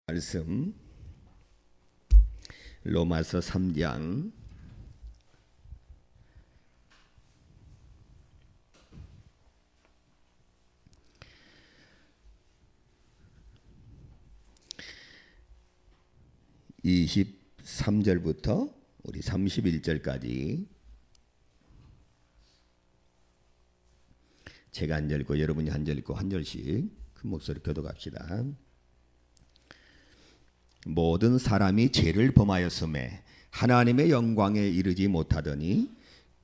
말씀 로마서 3장 23절부터 우리 31절까지 제가 한 절 읽고 여러분이 한 절 읽고 한 절씩 큰 목소리 교독합시다. 모든 사람이 죄를 범하였음에 하나님의 영광에 이르지 못하더니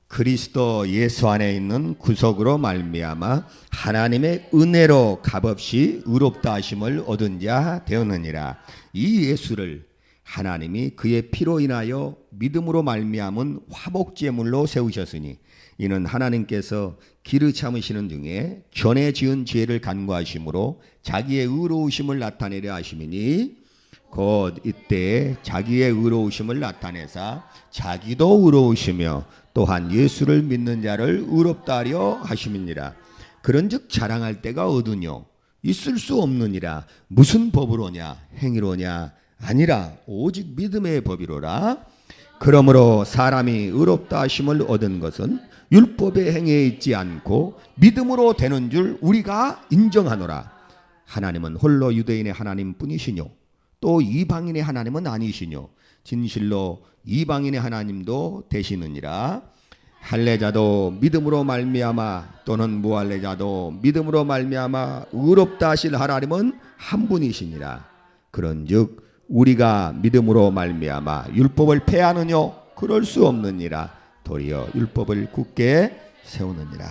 그리스도 예수 안에 있는 구속으로 말미암아 하나님의 은혜로 값없이 의롭다 하심을 얻은 자 되었느니라. 이 예수를 하나님이 그의 피로 인하여 믿음으로 말미암은 화목제물로 세우셨으니 이는 하나님께서 기르 참으시는 중에 전에 지은 죄를 간구하심으로 자기의 의로우심을 나타내려 하심이니 곧 이때 자기의 의로우심을 나타내사 자기도 의로우시며 또한 예수를 믿는 자를 의롭다 하려 하심이니라. 그런즉 자랑할 때가 어두뇨 있을 수 없느니라. 무슨 법으로냐 행위로냐 아니라 오직 믿음의 법이로라. 그러므로 사람이 의롭다 하심을 얻은 것은 율법의 행위에 있지 않고 믿음으로 되는 줄 우리가 인정하노라. 하나님은 홀로 유대인의 하나님뿐이시뇨 또 이방인의 하나님은 아니시뇨 진실로 이방인의 하나님도 되시느니라. 할례자도 믿음으로 말미암아 또는 무할례자도 믿음으로 말미암아 의롭다 하실 하나님은 한 분이시니라. 그런즉 우리가 믿음으로 말미암아 율법을 폐하느뇨 그럴 수 없느니라. 도리어 율법을 굳게 세우느니라.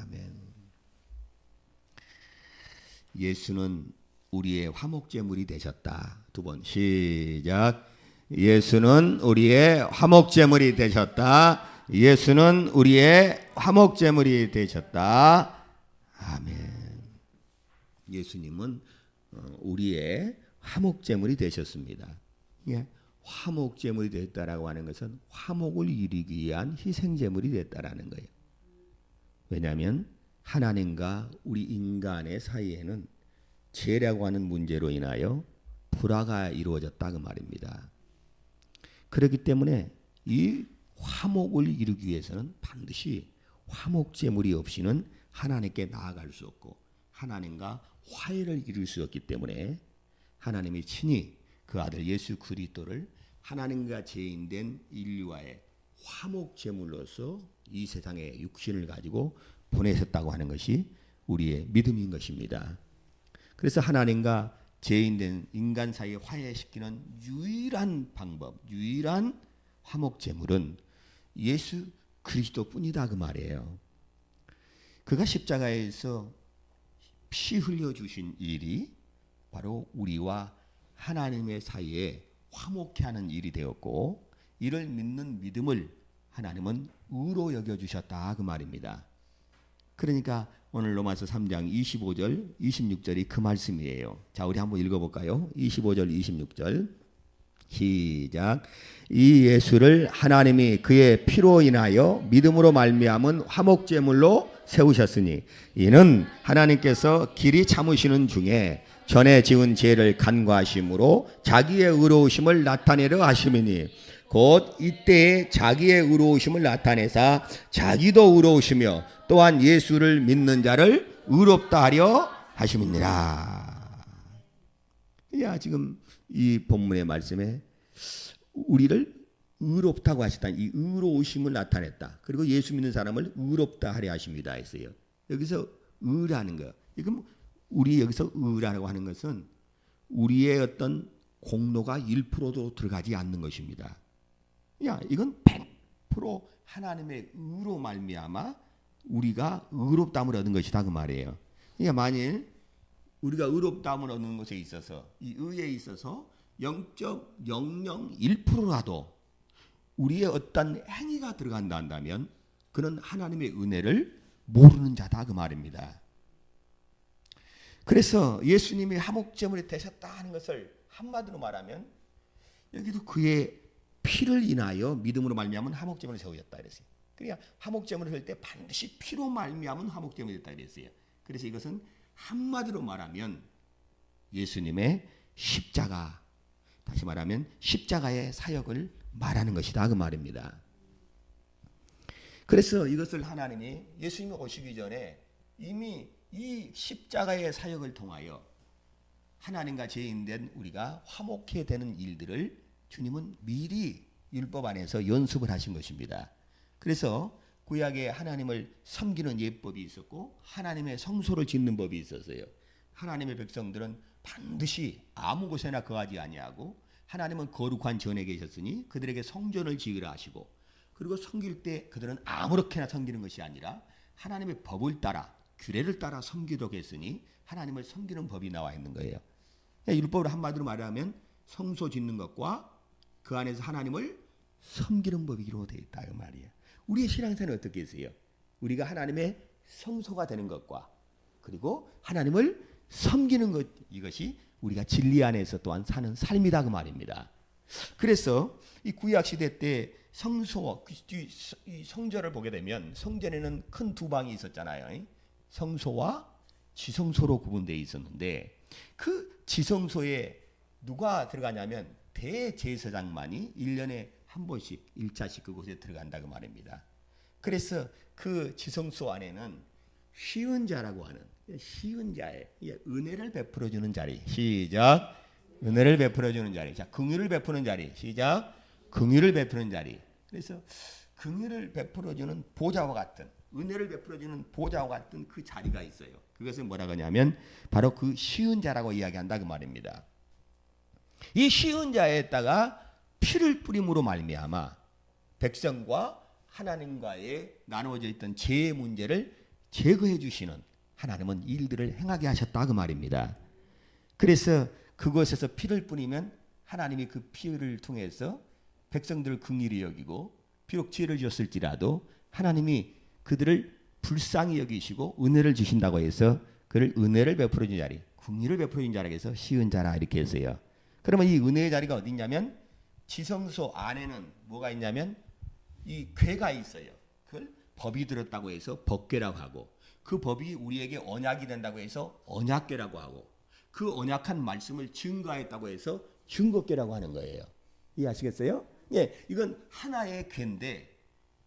아멘. 예수는 우리의 화목제물이 되셨다. 두 번 시작. 예수는 우리의 화목제물이 되셨다. 예수는 우리의 화목제물이 되셨다. 아멘. 예수님은 우리의 화목제물이 되셨습니다. 예. 화목제물이 됐다라고 하는 것은 화목을 이루기 위한 희생제물이 됐다라는 거예요. 왜냐하면 하나님과 우리 인간의 사이에는 죄라고 하는 문제로 인하여 불화가 이루어졌다 그 말입니다. 그렇기 때문에 이 화목을 이루기 위해서는 반드시 화목제물이 없이는 하나님께 나아갈 수 없고 하나님과 화해를 이룰 수 없기 때문에 하나님이 친히 그 아들 예수 그리스도를 하나님과 죄인된 인류와의 화목제물로서 이 세상에 육신을 가지고 보내셨다고 하는 것이 우리의 믿음인 것입니다. 그래서 하나님과 죄인된 인간 사이에 화해시키는 유일한 방법, 유일한 화목제물은 예수 그리스도뿐이다 그 말이에요. 그가 십자가에서 피 흘려주신 일이 바로 우리와 하나님의 사이에 화목케 하는 일이 되었고 이를 믿는 믿음을 하나님은 의로 여겨주셨다 그 말입니다. 그러니까 오늘 로마서 3장 25절 26절이 그 말씀이에요. 자, 우리 한번 읽어볼까요? 25절 26절 시작. 이 예수를 하나님이 그의 피로 인하여 믿음으로 말미암은 화목제물로 세우셨으니 이는 하나님께서 길이 참으시는 중에 전에 지은 죄를 간구하심으로 자기의 의로우심을 나타내려 하심이니 곧 이때에 자기의 의로우심을 나타내사 자기도 의로우시며 또한 예수를 믿는 자를 의롭다 하려 하심이니라. 야, 지금 이 본문의 말씀에 우리를 의롭다고 하셨다. 이 의로우심을 나타냈다. 그리고 예수 믿는 사람을 의롭다 하려 하십니다 했어요. 여기서 의라는 거. 이건 우리 여기서 의라고 하는 것은 우리의 어떤 공로가 1%도 들어가지 않는 것입니다. 야, 이건 100% 하나님의 의로 말미암아 우리가 의롭다함을 얻은 것이다 그 말이에요. 그러니까 만일 우리가 의롭다함을 얻는 것에 있어서 이 의에 있어서 0.001%라도 우리의 어떤 행위가 들어간다 한다면 그는 하나님의 은혜를 모르는 자다 그 말입니다. 그래서 예수님이 화목제물이 되셨다 하는 것을 한마디로 말하면 여기도 그의 피를 인하여 믿음으로 말미암은 화목제물을 세우셨다 그랬어요. 그러니까 화목제물을 할 때 반드시 피로 말미암은 화목제물이 됐다 그랬어요. 그래서 이것은 한마디로 말하면 예수님의 십자가, 다시 말하면 십자가의 사역을 말하는 것이다 그 말입니다. 그래서 이것을 하나님이 예수님이 오시기 전에 이미 이 십자가의 사역을 통하여 하나님과 죄인된 우리가 화목해 되는 일들을 주님은 미리 율법 안에서 연습을 하신 것입니다. 그래서 구약에 하나님을 섬기는 예법이 있었고 하나님의 성소를 짓는 법이 있었어요. 하나님의 백성들은 반드시 아무 곳에나 거하지 아니하고 하나님은 거룩한 전에 계셨으니 그들에게 성전을 지으라 하시고, 그리고 섬길 때 그들은 아무렇게나 섬기는 것이 아니라 하나님의 법을 따라 규례를 따라 섬기도록 했으니 하나님을 섬기는 법이 나와 있는 거예요. 율법을 한마디로 말하면 성소 짓는 것과 그 안에서 하나님을 섬기는 법이로 되어 있다 그 말이에요. 우리의 신앙생활은 어떻게 했어요? 우리가 하나님의 성소가 되는 것과 그리고 하나님을 섬기는 것, 이것이 우리가 진리 안에서 또한 사는 삶이다 그 말입니다. 그래서 이 구약 시대 때 성소, 이 성전을 보게 되면 성전에는 큰 두 방이 있었잖아요. 성소와 지성소로 구분되어 있었는데 그 지성소에 누가 들어가냐면 대제사장만이 1년에 한 번씩 1차씩 그곳에 들어간다 그 말입니다. 그래서 그 지성소 안에는 쉬운 자라고 하는, 쉬운 자의 은혜를 베풀어 주는 자리. 시작. 은혜를 베풀어 주는 자리. 자, 긍휼을 베푸는 자리. 시작. 긍휼을 베푸는 자리. 그래서 긍휼을 베풀어 주는 보좌와 같은, 은혜를 베풀어 주는 보좌와 같은 그 자리가 있어요. 그것은 뭐라고 하냐면 바로 그 쉬운 자라고 이야기한다 그 말입니다. 이 쉬운 자에다가 피를 뿌림으로 말미암아 백성과 하나님과의 나누어져 있던 죄의 문제를 제거해 주시는 하나님은 일들을 행하게 하셨다 그 말입니다. 그래서 그곳에서 피를 뿌리면 하나님이 그 피를 통해서 백성들을 긍휼히 여기고 비록 죄를 지었을지라도 하나님이 그들을 불쌍히 여기시고 은혜를 주신다고 해서 그를 은혜를 베풀어 준 자리, 긍휼을 베풀어 준 자라고 해서 쉬운 자라 이렇게 했어요. 그러면 이 은혜의 자리가 어디 있냐면 지성소 안에는 뭐가 있냐면 이 궤가 있어요. 그걸 법이 들었다고 해서 법궤라고 하고, 그 법이 우리에게 언약이 된다고 해서 언약궤라고 하고, 그 언약한 말씀을 증거했다고 해서 증거궤라고 하는 거예요. 이해하시겠어요? 예, 이건 하나의 궤인데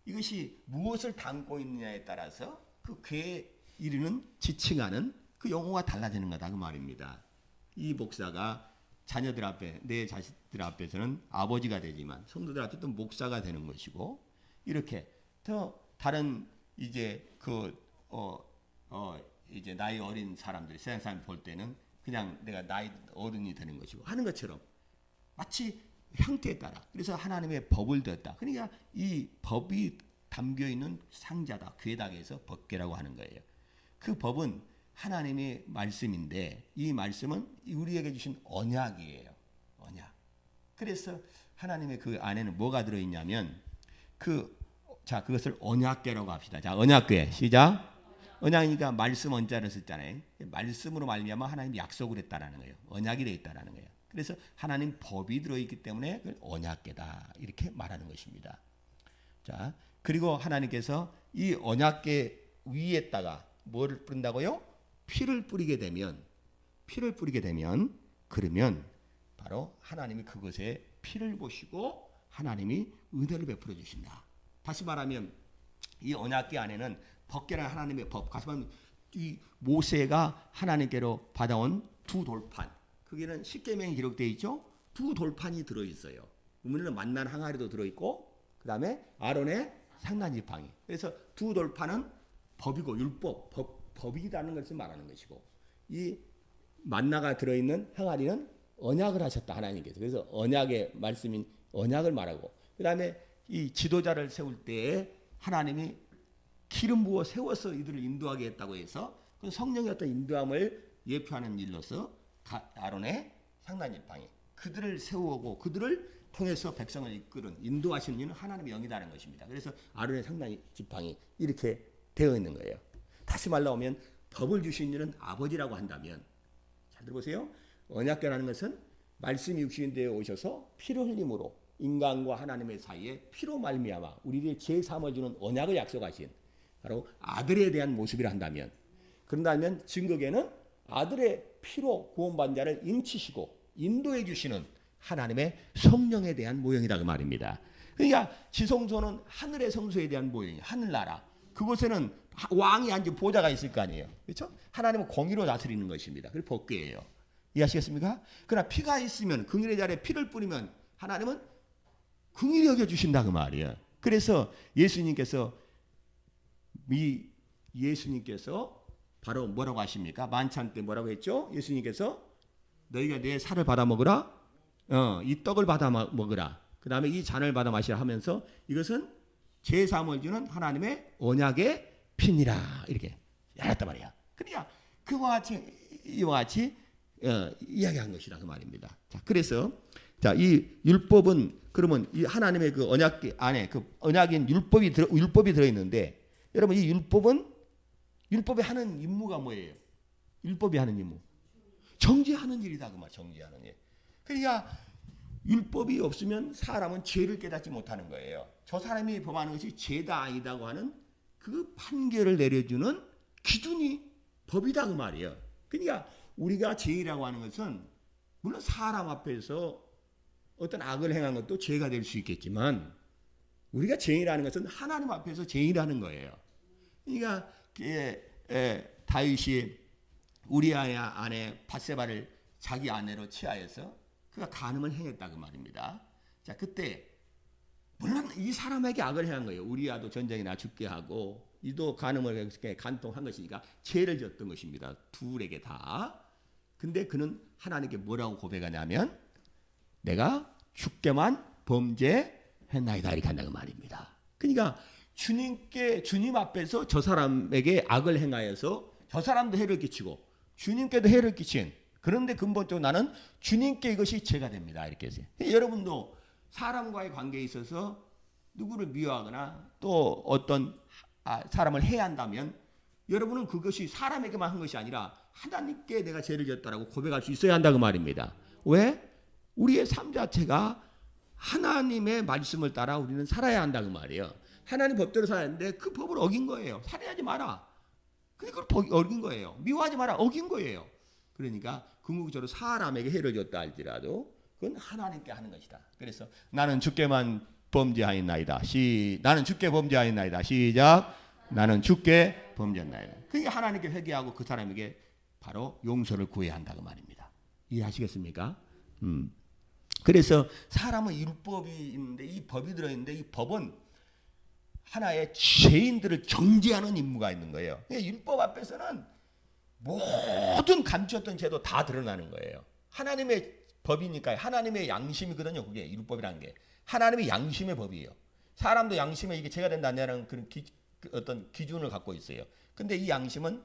이것이 무엇을 담고 있느냐에 따라서 그 궤에 이르는 지칭하는 그 용어가 달라지는 거다 그 말입니다. 이 목사가 자녀들 앞에, 내 자식들 앞에서는 아버지가 되지만 성도들 앞에 또 목사가 되는 것이고, 이렇게 더 다른 이제 이제 나이 어린 사람들, 세상 사람 볼 때는 그냥 내가 나이 어른이 되는 것이고 하는 것처럼 마치 형태에 따라, 그래서 하나님의 법을 뒀다. 그러니까 이 법이 담겨 있는 상자다, 궤당에서 법궤라고 하는 거예요. 그 법은 하나님의 말씀인데 이 말씀은 우리에게 주신 언약이에요. 언약. 그래서 하나님의 그 안에는 뭐가 들어 있냐면 그것을 언약궤라고 합시다. 자, 언약궤 시작. 언약이니까 말씀 언자를 썼잖아요. 말씀으로 말미암아 하나님이 약속을 했다라는 거예요. 언약이 되어 있다라는 거예요. 그래서 하나님 법이 들어 있기 때문에 그걸 언약궤다 이렇게 말하는 것입니다. 자, 그리고 하나님께서 이 언약궤 위에다가 뭐를 뿌린다고요? 피를 뿌리게 되면 그러면 바로 하나님이 그것에 피를 보시고 하나님이 은혜를 베풀어 주신다. 다시 말하면 이 언약궤 안에는 법궤라는 하나님의 법, 다시 말하면 이 모세가 하나님께로 받아온 두 돌판, 그게는 십계명이 기록되어 있죠. 두 돌판이 들어 있어요. 보면은 만난 항아리도 들어 있고, 그 다음에 아론의 상단 지팡이. 그래서 두 돌판은 법이고 율법, 법이라는 것을 말하는 것이고, 이 만나가 들어있는 항아리는 언약을 하셨다 하나님께서. 그래서 언약의 말씀인 언약을 말하고, 그 다음에 이 지도자를 세울 때에 하나님이 기름 부어 세워서 이들을 인도하게 했다고 해서 그 성령의 어떤 인도함을 예표하는 일로서 아론의 상단 지팡이, 그들을 세우고 그들을 통해서 백성을 이끌은 인도하시는 이는 하나님의 영이라는 것입니다. 그래서 아론의 상단 지팡이 이렇게 되어 있는 거예요. 다시 말로 하면 법을 주신 이는 아버지라고 한다면, 잘 들어보세요. 언약궤라는 것은 말씀이 육신이 되어 오셔서 피를 흘림으로 인간과 하나님의 사이에 피로 말미암아 우리들의 죄 사함을 주는 언약을 약속하신 바로 아들에 대한 모습이라 한다면, 그런다면 증거궤는 아들의 피로 구원받은 자를 인치시고 인도해 주시는 하나님의 성령에 대한 모형이다 그 말입니다. 그러니까 지성소는 하늘의 성소에 대한 모형이에요. 하늘나라. 그곳에는 왕이 앉은 보좌가 있을 거 아니에요. 그렇죠? 하나님은 공의로 다스리는 것입니다. 그게 법궤예요. 이해하시겠습니까? 그러나 피가 있으면 긍휼의 자리에 피를 뿌리면 하나님은 긍휼히 여겨 주신다 그 말이에요. 그래서 예수님께서 바로 뭐라고 하십니까? 만찬 때 뭐라고 했죠? 예수님께서 너희가 내 살을 받아 먹으라. 이 떡을 받아 먹으라. 그 다음에 이 잔을 받아 마시라 하면서 이것은 제 사함을 주는 하나님의 언약의 피니라 이렇게 알았단 말이야. 그러니까 이와 같이 이야기한 것이다 그 말입니다. 자, 그래서 이 율법은 그러면 이 하나님의 그 언약 안에 그 언약인 율법이 들어 있는데 여러분 이 율법이 하는 임무가 뭐예요? 율법이 하는 임무 정죄하는 일이다 그 말. 정죄하는 일. 그러니까 율법이 없으면 사람은 죄를 깨닫지 못하는 거예요. 저 사람이 범하는 것이 죄다 아니다고 하는 그 판결을 내려주는 기준이 법이다 그 말이에요. 그러니까 우리가 죄라고 하는 것은 물론 사람 앞에서 어떤 악을 행한 것도 죄가 될 수 있겠지만 우리가 죄인이라는 것은 하나님 앞에서 죄인이라는 거예요. 그러니까 다윗이 우리아의 아내 밧세바를 자기 아내로 취하여서 그가 간음을 행했다 그 말입니다. 자, 그때 물론 이 사람에게 악을 행한 거예요. 우리아도 전쟁이나 죽게 하고 이도 간음을 간통한 것이니까 죄를 졌던 것입니다. 둘에게 다. 근데 그는 하나님께 뭐라고 고백하냐면 내가 주께만 범죄했나이다 이렇게 한다는 말입니다. 그러니까 주님 앞에서 저 사람에게 악을 행하여서 저 사람도 해를 끼치고 주님께도 해를 끼친 그런데 근본적으로 나는 주님께 이것이 죄가 됩니다. 이렇게 해서 여러분도 사람과의 관계에 있어서 누구를 미워하거나 또 어떤 사람을 해야 한다면 여러분은 그것이 사람에게만 한 것이 아니라 하나님께 내가 죄를 졌다라고 고백할 수 있어야 한다 그 말입니다. 왜? 우리의 삶 자체가 하나님의 말씀을 따라 우리는 살아야 한다 그 말이에요. 하나님 법대로 살아야 하는데 그 법을 어긴 거예요. 살해하지 마라. 그걸 어긴 거예요. 미워하지 마라. 어긴 거예요. 그러니까 궁극적으로 사람에게 해를 줬다 할지라도 그건 하나님께 하는 것이다. 그래서 나는 주께만 범죄하였나이다. 나는 주께 범죄하였나이다. 시작. 나는 주께 범죄했나이다. 그러니까 하나님께 회개하고 그 사람에게 바로 용서를 구해야 한다고 말입니다. 이해하시겠습니까? 그래서 사람은 율법이 있는데 이 법이 들어있는데 이 법은 하나의 죄인들을 정죄하는 임무가 있는 거예요. 율법 앞에서는 모든 감추었던 죄도 다 드러나는 거예요. 하나님의 법이니까 하나님의 양심이거든요. 그게 율법이라는 게 하나님의 양심의 법이에요. 사람도 양심에 이게 죄가 된다는 그런 어떤 기준을 갖고 있어요. 근데 이 양심은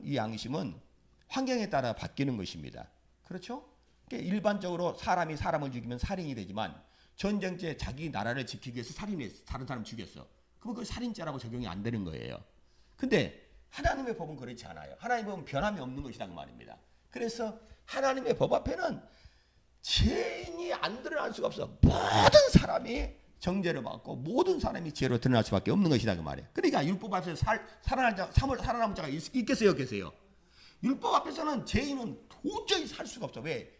이 양심은 환경에 따라 바뀌는 것입니다. 그렇죠? 일반적으로 사람이 사람을 죽이면 살인이 되지만 전쟁때 자기 나라를 지키기 위해서 살인해서 다른 사람 죽였어. 그럼 그 살인죄라고 적용이 안 되는 거예요. 근데 하나님의 법은 그렇지 않아요. 하나님의 법은 변함이 없는 것이다 그 말입니다. 그래서 하나님의 법 앞에는 죄인이 안 드러날 수가 없어. 모든 사람이 정죄를 받고 모든 사람이 죄로 드러날 수밖에 없는 것이다 그 말이에요. 그러니까 율법 앞에서 살아남은 자가 있겠어요, 없겠어요? 율법 앞에서는 죄인은 도저히 살 수가 없어. 왜?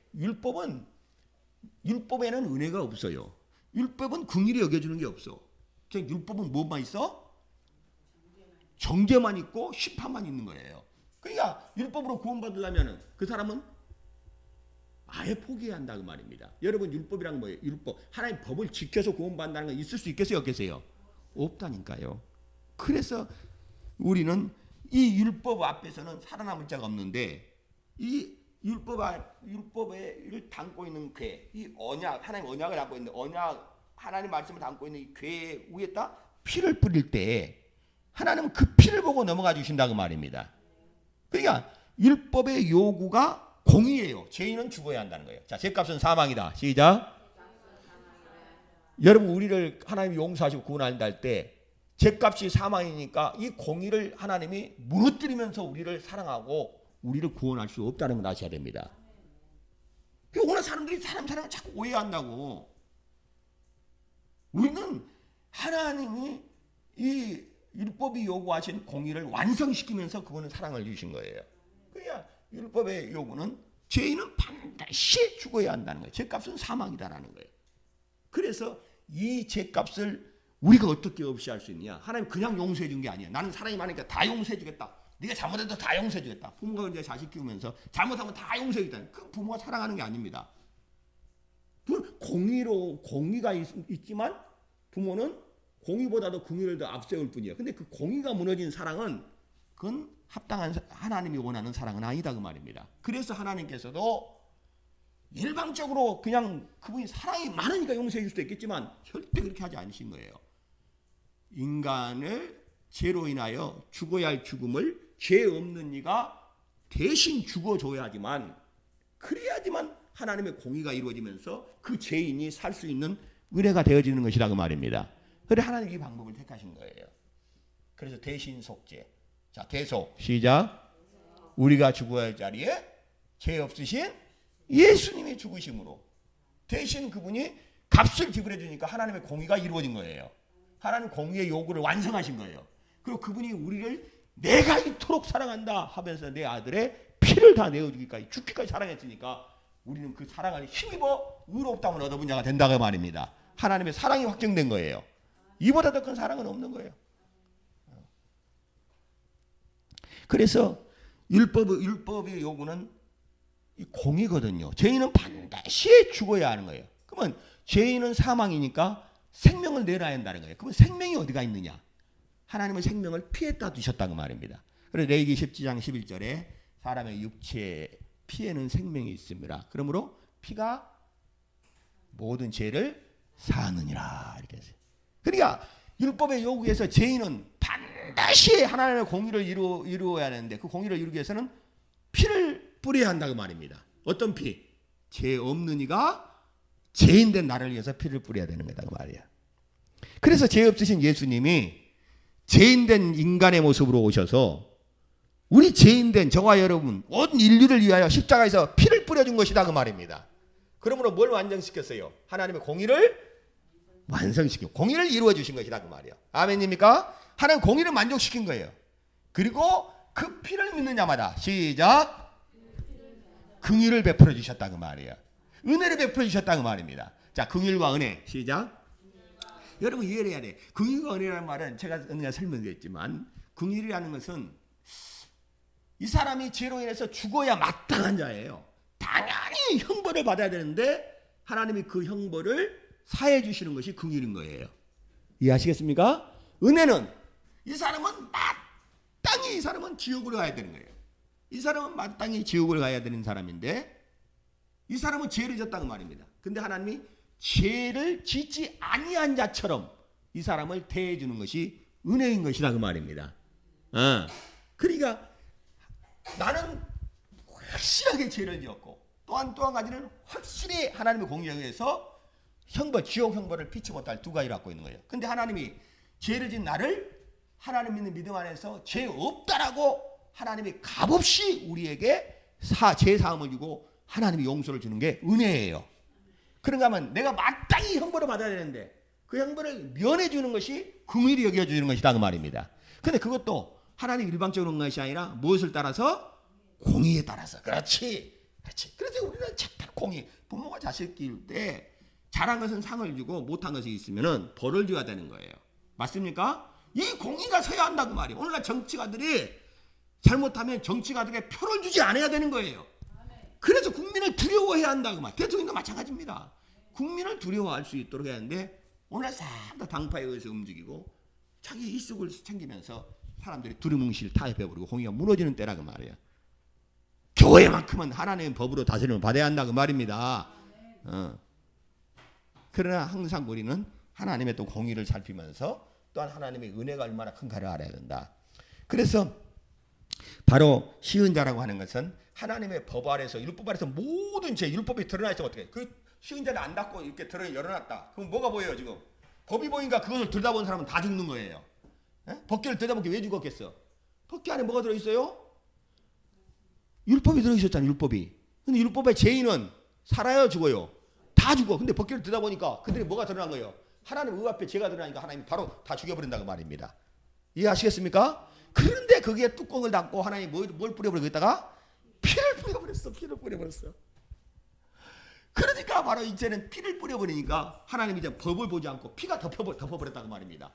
율법에는 은혜가 없어요. 율법은 긍휼히 여겨주는 게 없어. 그냥 율법은 뭐만 있어? 정죄만 있고 심판만 있는 거예요. 그러니까 율법으로 구원받으려면 그 사람은 아예 포기해야 한다 그 말입니다. 여러분 율법이란 뭐예요? 율법. 하나님 법을 지켜서 구원받는다는 건 있을 수 있겠어요, 없겠어요? 없다니까요. 그래서 우리는 이 율법 앞에서는 살아남을 자가 없는데 이 율법을 담고 있는 궤, 이 언약, 하나님 언약을 담고 있는 하나님 말씀을 담고 있는 이 궤 위에다 피를 뿌릴 때 하나님은 그 피를 보고 넘어가 주신다 그 말입니다. 그러니까 율법의 요구가 공의예요. 죄인은 죽어야 한다는 거예요. 자, 죄값은 사망이다. 시작. 여러분 우리를 하나님이 용서하시고 구원한다 할 때 죄값이 사망이니까 이 공의를 하나님이 무너뜨리면서 우리를 사랑하고 우리를 구원할 수 없다는 걸 아셔야 됩니다. 오늘 사람들이 사람을 자꾸 오해한다고. 우리는 하나님이 이 율법이 요구하신 공의를 완성시키면서 그분은 사랑을 주신 거예요. 그러니까 율법의 요구는 죄인은 반드시 죽어야 한다는 거예요. 죄값은 사망이다라는 거예요. 그래서 이 죄값을 우리가 어떻게 없이 할 수 있느냐? 하나님 그냥 용서해 준 게 아니야. 나는 사랑이 많으니까 다 용서해 주겠다. 네가 잘못해도 다 용서해 주겠다. 부모가 이제 자식 키우면서 잘못하면 다 용서해 주겠다. 그 부모가 사랑하는 게 아닙니다. 공의가 있지만 부모는 공의보다도 긍의를 더 앞세울 뿐이야. 근데 그 공의가 무너진 사랑은 그건 합당한 하나님이 원하는 사랑은 아니다 그 말입니다. 그래서 하나님께서도 일방적으로 그냥 그분이 사랑이 많으니까 용서해 줄 수도 있겠지만 절대 그렇게 하지 않으신 거예요. 인간을 죄로 인하여 죽어야 할 죽음을 죄 없는 이가 대신 죽어줘야지만 그래야지만 하나님의 공의가 이루어지면서 그 죄인이 살 수 있는 은혜가 되어지는 것이라 그 말입니다. 그래서 하나님이 이 방법을 택하신 거예요. 그래서 대신 속죄. 자, 대속 시작. 우리가 죽어야 할 자리에 죄 없으신 예수님이 죽으심으로 대신 그분이 값을 지불해 주니까 하나님의 공의가 이루어진 거예요. 하나님 공의의 요구를 완성하신 거예요. 그리고 그분이 우리를 내가 이토록 사랑한다 하면서 내 아들의 피를 다 내어주기까지 죽기까지 사랑했으니까 우리는 그 사랑을 힘입어 의롭다함을 얻어본 자가 된다고 말입니다. 하나님의 사랑이 확정된 거예요. 이보다 더 큰 사랑은 없는 거예요. 그래서 율법의 요구는 공이거든요. 죄인은 반드시 죽어야 하는 거예요. 그러면 죄인은 사망이니까 생명을 내놔야 한다는 거예요. 그러면 생명이 어디가 있느냐? 하나님은 생명을 피에다 두셨다고 말입니다. 그래서 레위기 17장 11절에 사람의 육체의 피에는 생명이 있습니다. 그러므로 피가 모든 죄를 사하느니라 이렇게 했어요. 그러니까 율법의 요구에서 죄인은 반드시 하나님의 공의를 이루어야 하는데 그 공의를 이루기 위해서는 피를 뿌려야 한다고 말입니다. 어떤 피? 죄 없는 이가 죄인된 나를 위해서 피를 뿌려야 되는 거다 그 말이야. 그래서 죄 없으신 예수님이 죄인된 인간의 모습으로 오셔서 우리 죄인된 저와 여러분 온 인류를 위하여 십자가에서 피를 뿌려준 것이다 그 말입니다. 그러므로 뭘 완성시켰어요? 하나님의 공의를 완성시키고 공의를 이루어 주신 것이다 그 말이에요. 아멘입니까? 하나님 공의를 만족시킨 거예요. 그리고 그 피를 믿는 자마다 시작 긍휼을 베풀어 주셨다 그 말이에요. 은혜를 베풀어 주셨다 그 말입니다. 자, 긍휼과 은혜 시작. 여러분 이해를 해야 돼. 긍휼과 은혜라는 말은 제가 설명드렸지만 긍휼이라는 것은 이 사람이 죄로 인해서 죽어야 마땅한 자예요. 당연히 형벌을 받아야 되는데 하나님이 그 형벌을 사해 주시는 것이 긍휼인 거예요. 이해하시겠습니까? 은혜는 이 사람은 마땅히 이 사람은 지옥으로 가야 되는 거예요. 이 사람은 마땅히 지옥을 가야 되는 사람인데 이 사람은 죄를 졌다는 말입니다. 근데 하나님이 죄를 짓지 아니한 자처럼 이 사람을 대해 주는 것이 은혜인 것이다 그 말입니다. 그러니까 나는 확실하게 죄를 지었고 또 한 가지는 확실히 하나님의 공의에 의해서 지옥 형벌을 피치 못할 두 가지를 갖고 있는 거예요. 근데 하나님이 죄를 진 나를 하나님 믿는 믿음 안에서 죄 없다라고 하나님이 값없이 우리에게 죄 사함을 주고 하나님이 용서를 주는 게 은혜예요. 그런가 하면 내가 마땅히 형벌을 받아야 되는데 그 형벌을 면해 주는 것이 긍휼히 여겨 주는 것이다 그 말입니다. 근데 그것도 하나님 일방적으로 하는 것이 아니라 무엇을 따라서? 공의에 따라서. 그렇지. 그래서 우리는 착한 공의. 부모가 자식 키울 때 잘한 것은 상을 주고 못한 것이 있으면 벌을 줘야 되는 거예요. 맞습니까? 이 공의가 서야 한다고 말이에요. 오늘날 정치가들이 잘못하면 정치가들에게 표를 주지 않아야 되는 거예요. 그래서 국민을 두려워해야 한다고 말. 대통령도 마찬가지입니다. 국민을 두려워할 수 있도록 해야 하는데 오늘 싹 다 당파에 의해서 움직이고 자기 이익을 챙기면서 사람들이 두루뭉실 타협해버리고 공의가 무너지는 때라고 말이에요. 교회만큼은 하나님의 법으로 다스림을 받아야 한다고 말입니다. 그러나 항상 우리는 하나님의 또 공의를 살피면서 또한 하나님의 은혜가 얼마나 큰가를 알아야 된다. 그래서 바로 시은 자라고 하는 것은 하나님의 법 아래서 율법 아래서 모든 죄 율법이 드러나 있으면 어떻게? 그 시은 자를 안 닫고 이렇게 열어놨다. 그럼 뭐가 보여요 지금? 법이 보니까 그것을 들여다본 사람은 다 죽는 거예요. 법궤를 들여다보기 왜 죽었겠어? 법궤 안에 뭐가 들어있어요? 율법이 들어있었잖아요. 율법이. 근데 율법의 죄인은 살아요 죽어요? 다 죽어. 근데 법궤를 들여다보니까 그들이 뭐가 드러난 거예요? 하나님 의 앞에 죄가 드러나니까 하나님이 바로 다 죽여버린다고 말입니다. 이해하시겠습니까? 그런데 거기에 뚜껑을 닫고 하나님이 뭘 뿌려버리고 있다가 피를 뿌려버렸어. 피를 뿌려버렸어. 그러니까 바로 이제는 피를 뿌려버리니까 하나님이 이제 법을 보지 않고 피가 덮어버렸다고 말입니다.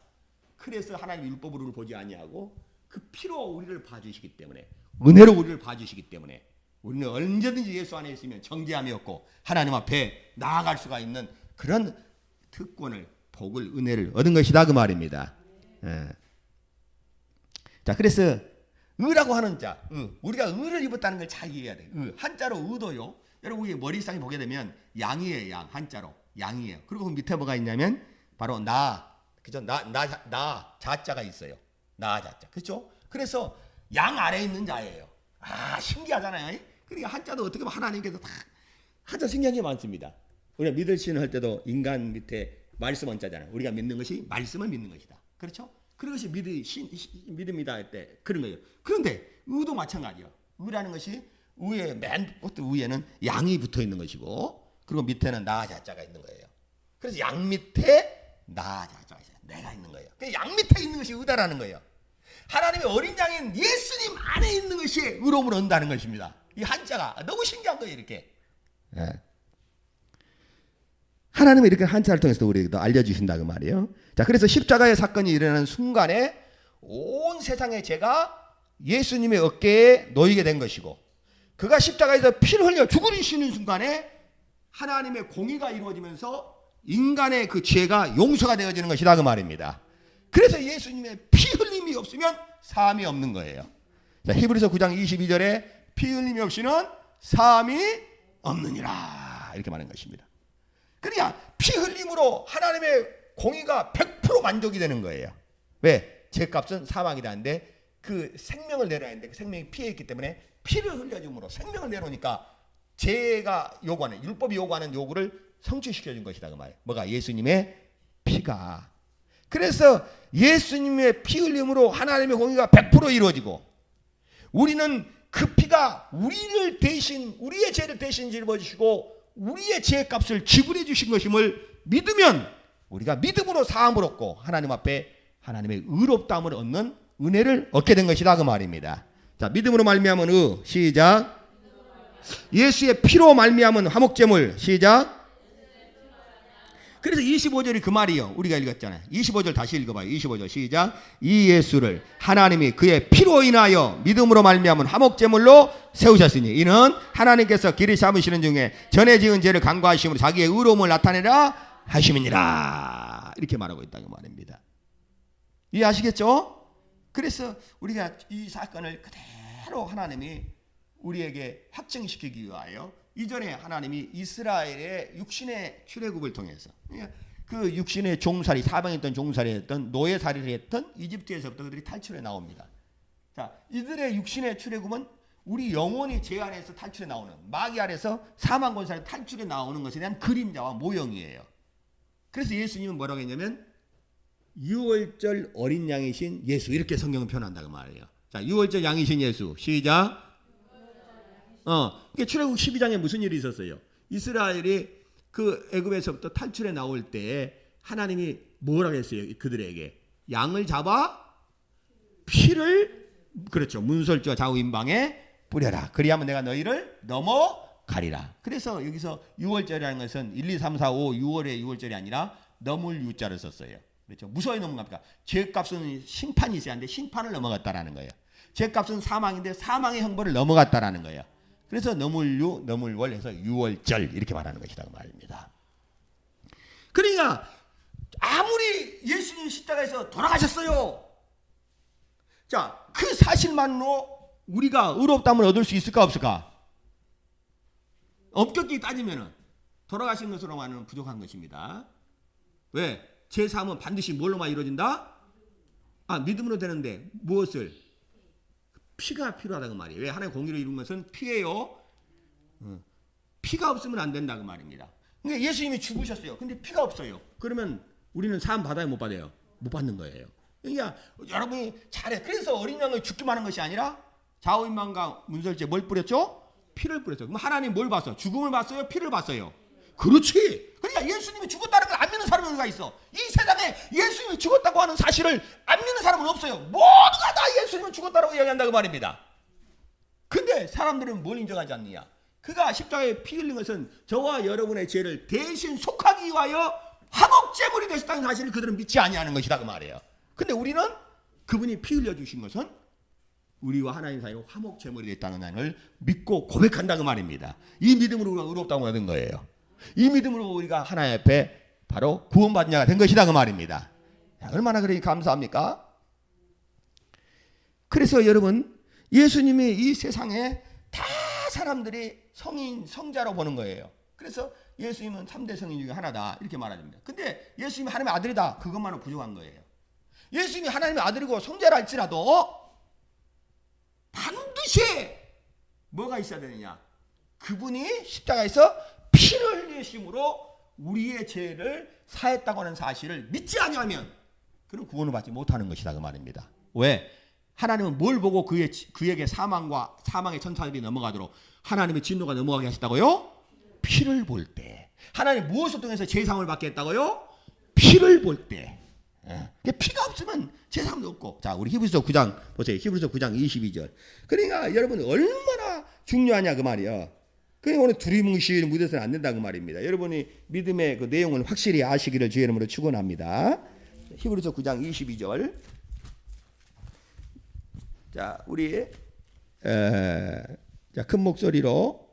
그래서 하나님 율법으로 보지 아니하고 그 피로 우리를 봐주시기 때문에, 은혜로 우리를 봐주시기 때문에 우리는 언제든지 예수 안에 있으면 정죄함이 없고 하나님 앞에 나아갈 수가 있는 그런 특권을, 복을, 은혜를 얻은 것이다 그 말입니다. 예. 자, 그래서 의라고 하는 자, 우리가 의를 입었다는 걸 잘 이해해야 돼요. 한자로 의도요. 여러분 우리 머리상에 보게 되면 양이에요. 양, 한자로 양이에요. 그리고 그 밑에 뭐가 있냐면 바로 나, 그죠? 나 자자가 있어요. 나 자자, 그렇죠? 그래서 양 아래 있는 자예요. 아, 신기하잖아요. 그러니까 한자도 어떻게 보면 하나님께서 다 한자 신기한 게 많습니다. 우리가 믿을 신을 할 때도 인간 밑에 말씀 원자잖아요. 우리가 믿는 것이 말씀을 믿는 것이다. 그렇죠? 그것이 믿음이다 할 때 그런 거예요. 그런데 의도 마찬가지예요. 의라는 것이 위에 맨 위에는 양이 붙어 있는 것이고, 그리고 밑에는 나 자자가 있는 거예요. 그래서 양 밑에 나 자자가 있어요. 내가 있는 거예요. 양 밑에 있는 것이 의다라는 거예요. 하나님의 어린 양인 예수님 안에 있는 것이 의로움을 얻는다는 것입니다. 이 한자가 너무 신기한 거예요. 이렇게. 예. 하나님은 이렇게 한자를 통해서 우리에게 알려주신다 그 말이에요. 자, 그래서 십자가의 사건이 일어나는 순간에 온 세상의 죄가 예수님의 어깨에 놓이게 된 것이고, 그가 십자가에서 피를 흘려 죽으시는 순간에 하나님의 공의가 이루어지면서 인간의 그 죄가 용서가 되어지는 것이다 그 말입니다. 그래서 예수님의 피 흘림이 없으면 사함이 없는 거예요. 자, 히브리서 9장 22절에 피 흘림이 없이는 사함이 없느니라 이렇게 말하는 것입니다. 그러니까 피 흘림으로 하나님의 공의가 100% 만족이 되는 거예요. 왜? 죄값은 사망이라는데 그 생명을 내려야 하는데 그 생명이 피에 있기 때문에 피를 흘려줌으로 생명을 내놓으니까 죄가 요구하는, 율법이 요구하는 요구를 성취시켜준 것이다 그 말이에요. 뭐가? 예수님의 피가. 그래서 예수님의 피 흘림으로 하나님의 공의가 100% 이루어지고, 우리는 그 피가 우리를 대신, 우리의 죄를 대신 짊어지시고 우리의 죄값을 지불해 주신 것임을 믿으면 우리가 믿음으로 사함을 얻고 하나님 앞에 하나님의 의롭다함을 얻는 은혜를 얻게 된 것이다 그 말입니다. 자, 믿음으로 말미암은 시작. 예수의 피로 말미암은 화목제물 시작. 그래서 25절이 그 말이요. 우리가 읽었잖아요. 25절 다시 읽어봐요. 25절 시작. 이 예수를 하나님이 그의 피로 인하여 믿음으로 말미암은 화목제물로 세우셨으니 이는 하나님께서 길이 잡으시는 중에 전에 지은 죄를 간과하심으로 자기의 의로움을 나타내라 하심이니라 이렇게 말하고 있다는 말입니다. 이해하시겠죠? 그래서 우리가 이 사건을 그대로 하나님이 우리에게 확증시키기 위하여 이전에 하나님이 이스라엘의 육신의 출애굽을 통해서 그 육신의 종살이, 사방에 있던 종살이 했던 노예살이를 했던 이집트에서부터 그들이 탈출해 나옵니다. 자, 이들의 육신의 출애굽은 우리 영혼이 죄 안에서 탈출해 나오는, 마귀 아래서 사망 권세에 탈출해 나오는 것에 대한 그림자와 모형이에요. 그래서 예수님은 뭐라고 했냐면 유월절 어린 양이신 예수 이렇게 성경은 표현한다고 말이에요. 자, 유월절 양이신 예수 시작. 이게 출애굽 12장에 무슨 일이 있었어요? 이스라엘이 그 애굽에서부터 탈출해 나올 때 하나님이 뭐라고 했어요? 그들에게 양을 잡아 피를, 그렇죠, 문설주와 좌우 임방에 뿌려라. 그리하면 내가 너희를 넘어가리라. 그래서 여기서 6월절이라는 것은 1, 2, 3, 4, 5, 6월의 6월절이 아니라 넘을 유자를 썼어요. 그렇죠? 무서워이 넘어갑니까? 죄값은 심판이 있어야 하는데 심판을 넘어갔다라는 거예요. 죄값은 사망인데 사망의 형벌을 넘어갔다라는 거예요. 그래서 너물유, 너물월 해서 6월절 이렇게 말하는 것이라고 말입니다. 그러니까 아무리 예수님 십자가에서 돌아가셨어요. 자, 그 사실만으로 우리가 의롭다함을 얻을 수 있을까 없을까? 엄격히 따지면 돌아가신 것으로만은 부족한 것입니다. 왜? 제3은 반드시 뭘로만 이루어진다? 믿음으로 되는데 무엇을? 피가 필요하다고 말이에요. 왜? 하나님의 공의를 이룬 것은 피예요. 피가 없으면 안 된다고 말입니다. 그러니까 예수님이 죽으셨어요. 근데 피가 없어요. 그러면 우리는 사함 받아요, 못 받아요? 못 받는 거예요. 그러니까 여러분이 잘해. 그래서 어린 양을 죽기만 한 것이 아니라 좌우임방과 문설주에 뭘 뿌렸죠? 피를 뿌렸죠. 그럼 하나님 뭘 봤어요? 죽음을 봤어요? 피를 봤어요? 그렇지. 그러니까 예수님이 죽었다는 걸 안 믿는 사람이 누가 있어? 이 세상에 예수님이 죽었다고 하는 사실을 안 믿는 사람은 없어요. 모두가 다 예수님이 죽었다고 이야기한다고 말입니다. 근데 사람들은 뭘 인정하지 않느냐? 그가 십자가에 피 흘린 것은 저와 여러분의 죄를 대신 속하기 위하여 화목제물이 되셨다는 사실을 그들은 믿지 아니하는 것이다 그 말이에요. 근데 우리는 그분이 피 흘려 주신 것은 우리와 하나님 사이에 화목제물이 됐다는 것을 믿고 고백한다 그 말입니다. 이 믿음으로 우리가 의롭다고 하는 거예요. 이 믿음으로 우리가 하나님 앞에 바로 구원받은 자가 된 것이다 그 말입니다. 얼마나 그러니 감사합니까? 그래서 여러분, 예수님이 이 세상에 다 사람들이 성인, 성자로 보는 거예요. 그래서 예수님은 3대 성인 중에 하나다 이렇게 말합니다. 근데 예수님이 하나님의 아들이다 그것만은 부족한 거예요. 예수님이 하나님의 아들이고 성자라 할지라도 반드시 뭐가 있어야 되느냐? 그분이 십자가에서 피를 흘리심으로 우리의 죄를 사했다고 하는 사실을 믿지 아니하면 그는 구원을 받지 못하는 것이다 그 말입니다. 왜? 하나님은 뭘 보고 그에게 사망과 사망의 천사들이 넘어가도록 하나님의 진노가 넘어가게 하셨다고요? 피를 볼 때. 하나님 무엇을 통해서 제사함을 받게 했다고요? 피를 볼 때. 피가 없으면 제사함도 없고. 자, 우리 히브리서 9장 보세요. 히브리서 9장 22절. 그러니까 여러분 얼마나 중요하냐 그 말이야. 그러니까 오늘 두리뭉실 묻어서는 안 된다 그 말입니다. 여러분이 믿음의 그 내용을 확실히 아시기를 주의 이름으로 축원합니다. 히브리서 9장 22절. 자, 우리 큰 목소리로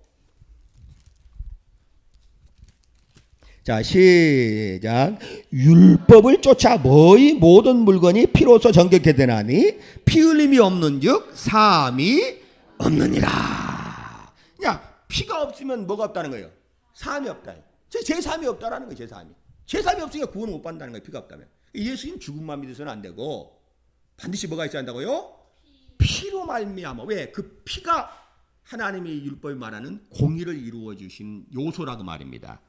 자, 시작. 율법을 쫓아 뭐의 모든 물건이 피로써 정결케 되나니 피 흘림이 없는즉 사함이 없느니라. 야, 피가 없으면 뭐가 없다는 거예요? 사함이 없다. 제사함이 없다라는 거예요. 제사함이 없으니까 구원을 못 받는다는 거예요. 피가 없다면. 예수님 죽음만 믿어서는 안 되고 반드시 뭐가 있어야 한다고요? 피로 말미암아. 왜? 그 피가 하나님의 율법이 말하는 공의를 이루어 주신 요소라고 말입니다.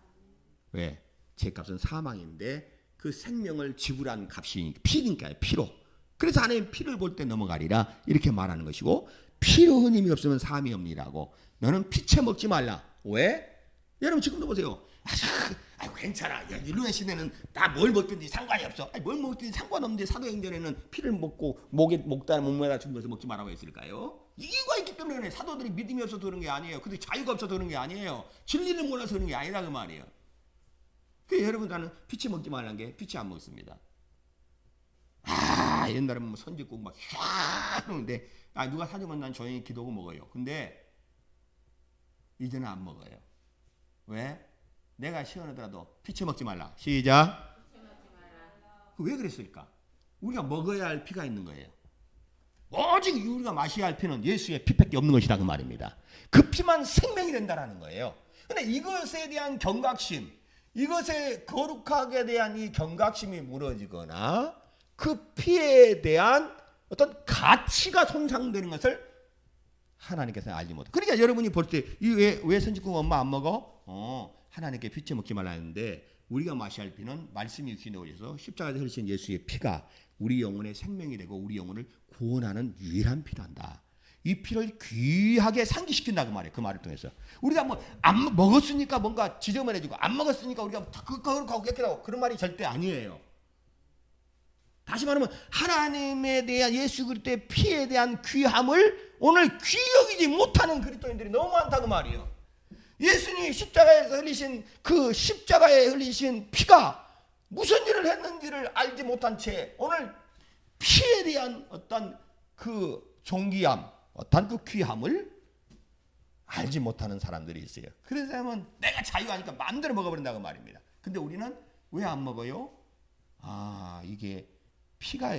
왜? 죄값은 사망인데 그 생명을 지불한 값이 피니까요. 피로. 그래서 하나님 피를 볼 때 넘어가리라 이렇게 말하는 것이고 피로 흔힘이 없으면 사함이 없니라고. 너는 피채 먹지 말라. 왜? 여러분 지금도 보세요. 괜찮아. 율법의 시대는 다 뭘 먹든지 상관이 없어. 뭘 먹든지 상관없는데 사도행전에는 피를 먹고 목다 몸에다 준 것을 먹지 말라고 했을까요? 이유가 있기 때문에 그래. 사도들이 믿음이 없어서 그런 게 아니에요. 근데 자유가 없어서 그런 게 아니에요. 진리를 몰라서 그런 게 아니라 그 말이에요. 그래서 여러분 나는 피치 먹지 말라는 게 피치 안 먹습니다. 옛날에 뭐 선짓국 막 하는데 누가 사주면 난 조용히 기도하고 먹어요. 근데 이제는 안 먹어요. 왜? 내가 시원하더라도 피치 먹지 말라. 시작. 왜 그랬을까? 우리가 먹어야 할 피가 있는 거예요. 오직 우리가 마셔야 할 피는 예수의 피밖에 없는 것이다 그 말입니다. 그 피만 생명이 된다는 거예요. 근데 이것에 대한 경각심, 이것의 거룩하게 대한 이 경각심이 무너지거나 그 피에 대한 어떤 가치가 손상되는 것을 하나님께서 알지 못해요. 그러니까 여러분이 볼 때 왜 선지국 엄마 안 먹어? 하나님께 피치 먹지 말라 했는데 우리가 마셔야 할 피는 말씀이 귀 넣으셔서 십자가에서 흘리신 예수의 피가 우리 영혼의 생명이 되고 우리 영혼을 구원하는 유일한 피란다. 이 피를 귀하게 상기시킨다 그 말이에요. 그 말을 통해서 우리가 뭐 안 먹었으니까 뭔가 지저분해지고 안 먹었으니까 우리가 거룩하고 깨끗하고 그런 말이 절대 아니에요. 다시 말하면 하나님에 대한 예수 그리스도의 피에 대한 귀함을 오늘 귀 여기지 못하는 그리스도인들이 너무 많다 그 말이에요. 예수님이 십자가에서 흘리신 그 십자가에 흘리신 피가 무슨 일을 했는지를 알지 못한 채 오늘 피에 대한 어떤 그 존귀함, 어떤 그 귀함을 알지 못하는 사람들이 있어요. 그래서 하면 내가 자유하니까 마음대로 먹어버린다고 말입니다. 근데 우리는 왜 안 먹어요? 이게 피가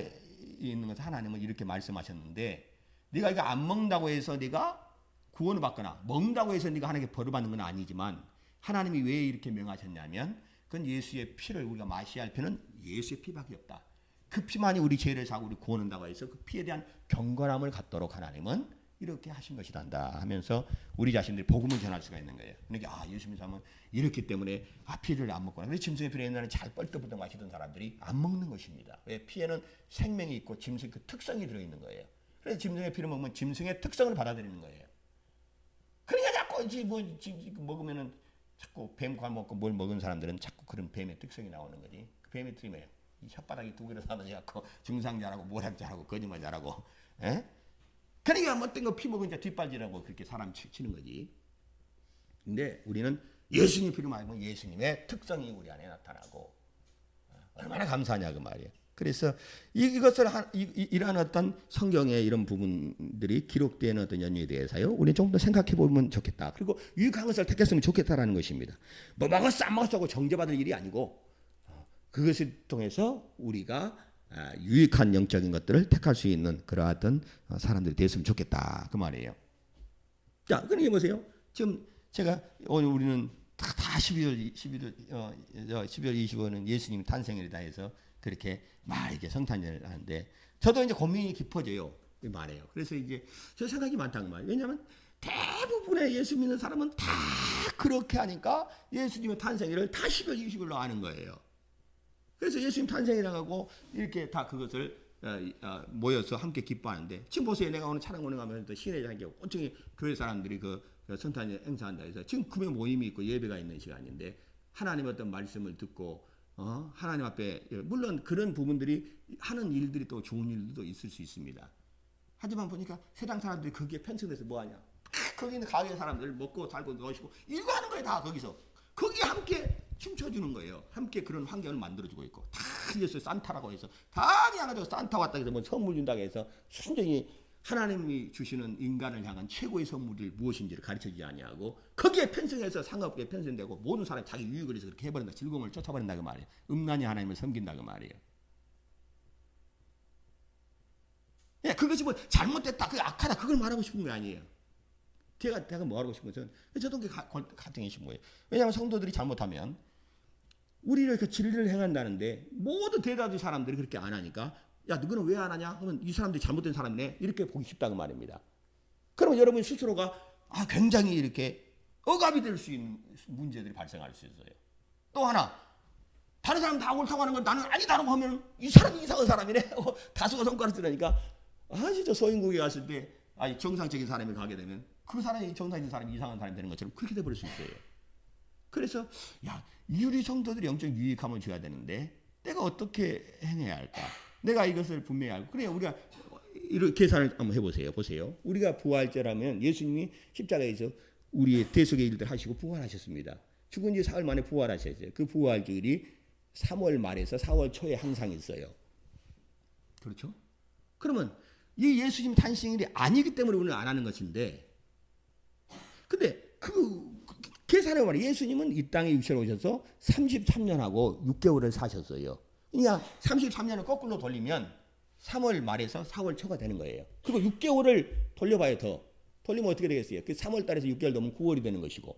있는 것을 하나님은 이렇게 말씀하셨는데 네가 이거 안 먹는다고 해서 네가 구원을 받거나 먹는다고 해서 네가 하나님께 벌을 받는 건 아니지만 하나님이 왜 이렇게 명하셨냐면 그건 예수의 피를 우리가 마셔야 할 피는 예수의 피밖에 없다. 그 피만이 우리 죄를 사고 우리 구원한다고 해서 그 피에 대한 경건함을 갖도록 하나님은 이렇게 하신 것이란다 하면서 우리 자신들이 복음을 전할 수가 있는 거예요. 그러니까 예수 믿는 사람은 이렇기 때문에 피를 안 먹거나 그래서 짐승의 피를 옛날에 잘 뻘떡뻘떡 마시던 사람들이 안 먹는 것입니다. 왜? 피에는 생명이 있고 짐승 그 특성이 들어있는 거예요. 그래서 짐승의 피를 먹으면 짐승의 특성을 받아들이는 거예요. 그러니까 자꾸 먹으면은 자꾸 뱀과 먹고 뭘 먹은 사람들은 자꾸 그런 뱀의 특성이 나오는 거지. 그 뱀의 특성이 뭐예요? 혓바닥이 두 개로 사라져 갖고 중상자라고 모략자라고 거짓말자라고. 에? 그러니까 못된 거 피먹은 자 뒷발질하고 그렇게 사람 치는 거지. 근데 우리는 예수님 피로 말고 예수님의 특성이 우리 안에 나타나고 얼마나 감사하냐 그 말이에요. 그래서 이것을 이러한 어떤 성경의 이런 부분들이 기록된 어떤 연유에 대해서요, 우리 좀 더 생각해 보면 좋겠다. 그리고 유익한 것을 택했으면 좋겠다라는 것입니다. 뭐 먹었어 안 먹었어 하고 정죄받을 일이 아니고 그것을 통해서 우리가 유익한 영적인 것들을 택할 수 있는 그러한 사람들이 됐으면 좋겠다 그 말이에요. 자, 그러니까 보세요. 지금 제가 오늘 우리는 다 12월 25일은 예수님 탄생일이다 해서 그렇게 막 이렇게 성탄절을 하는데 저도 이제 고민이 깊어져요. 말해요. 그래서 이제 저 생각이 많다는 말이에요. 왜냐하면 대부분의 예수 믿는 사람은 다 그렇게 하니까 예수님의 탄생일을 다 12월 20일로 아는 거예요. 그래서 예수님 탄생이라고 이렇게 다 그것을 모여서 함께 기뻐하는데 지금 보세요. 내가 오늘 차량 운행하면서 시내에 한게 온통이 교회 사람들이 그 성탄절 행사한다 해서 지금 금요 모임이 있고 예배가 있는 시간인데 하나님의 어떤 말씀을 듣고 하나님 앞에 물론 그런 부분들이 하는 일들이 또 좋은 일들도 있을 수 있습니다. 하지만 보니까 세상 사람들이 거기에 편승돼서 뭐하냐? 거기 있는 가게 사람들 먹고 살고 노시고 일고 하는 거예요. 다 거기서 거기에 함께 춤춰주는 거예요. 함께 그런 환경을 만들어주고 있고 다 예수 산타라고 해서 다 그냥 가지고 산타 왔다 해서 뭐 선물 준다고 해서 순전히 하나님이 주시는 인간을 향한 최고의 선물이 무엇인지를 가르쳐주지 아니하고 거기에 편승해서 상업에 편승되고 모든 사람이 자기 유익을 위해서 그렇게 해버린다. 즐거움을 쫓아버린다 그 말이에요. 음란히 하나님을 섬긴다 그 말이에요. 예, 그것이 뭐 잘못됐다, 그 악하다 그걸 말하고 싶은 게 아니에요. 제가 뭐 하고 싶은 것은 저도 가정이 싶은 거예요. 왜냐하면 성도들이 잘못하면 우리를 그 진리를 행한다는데 모든 대다수 사람들이 그렇게 안 하니까 야 너는 왜 안 하냐? 그러면 이 사람들이 잘못된 사람이네 이렇게 보기 쉽다고 말입니다. 그러면 여러분 스스로가 굉장히 이렇게 억압이 될 수 있는 문제들이 발생할 수 있어요. 또 하나 다른 사람 다 옳다고 하는 건 나는 아니다라고 하면 이 사람이 이상한 사람이네 다수가 손가락 쓰니까 진짜 소인국에 갔을 때 정상적인 사람이 가게 되면 그 사람이 정상적인 사람이 이상한 사람이 되는 것처럼 그렇게 돼버릴 수 있어요. 그래서 우리 성도들이 영적 유익함을 줘야 되는데 내가 어떻게 행해야 할까? 내가 이것을 분명히 알고 그래야 우리가 이런 계산을 한번 해보세요. 보세요. 우리가 부활절하면 예수님이 십자가에서 우리의 대속의 일들 하시고 부활하셨습니다. 죽은 지 사흘 만에 부활하셨어요. 그 부활절이 3월 말에서 4월 초에 항상 있어요. 그렇죠? 그러면 이 예수님 탄생일이 아니기 때문에 우리는 안 하는 것인데 근데 계산해 보면 예수님은 이 땅에 육체로 오셔서 33년하고 6개월을 사셨어요. 그러니까 33년을 거꾸로 돌리면 3월 말에서 4월 초가 되는 거예요. 그리고 6개월을 돌려봐요. 더 돌리면 어떻게 되겠어요? 그 3월 달에서 6개월 넘으면 9월이 되는 것이고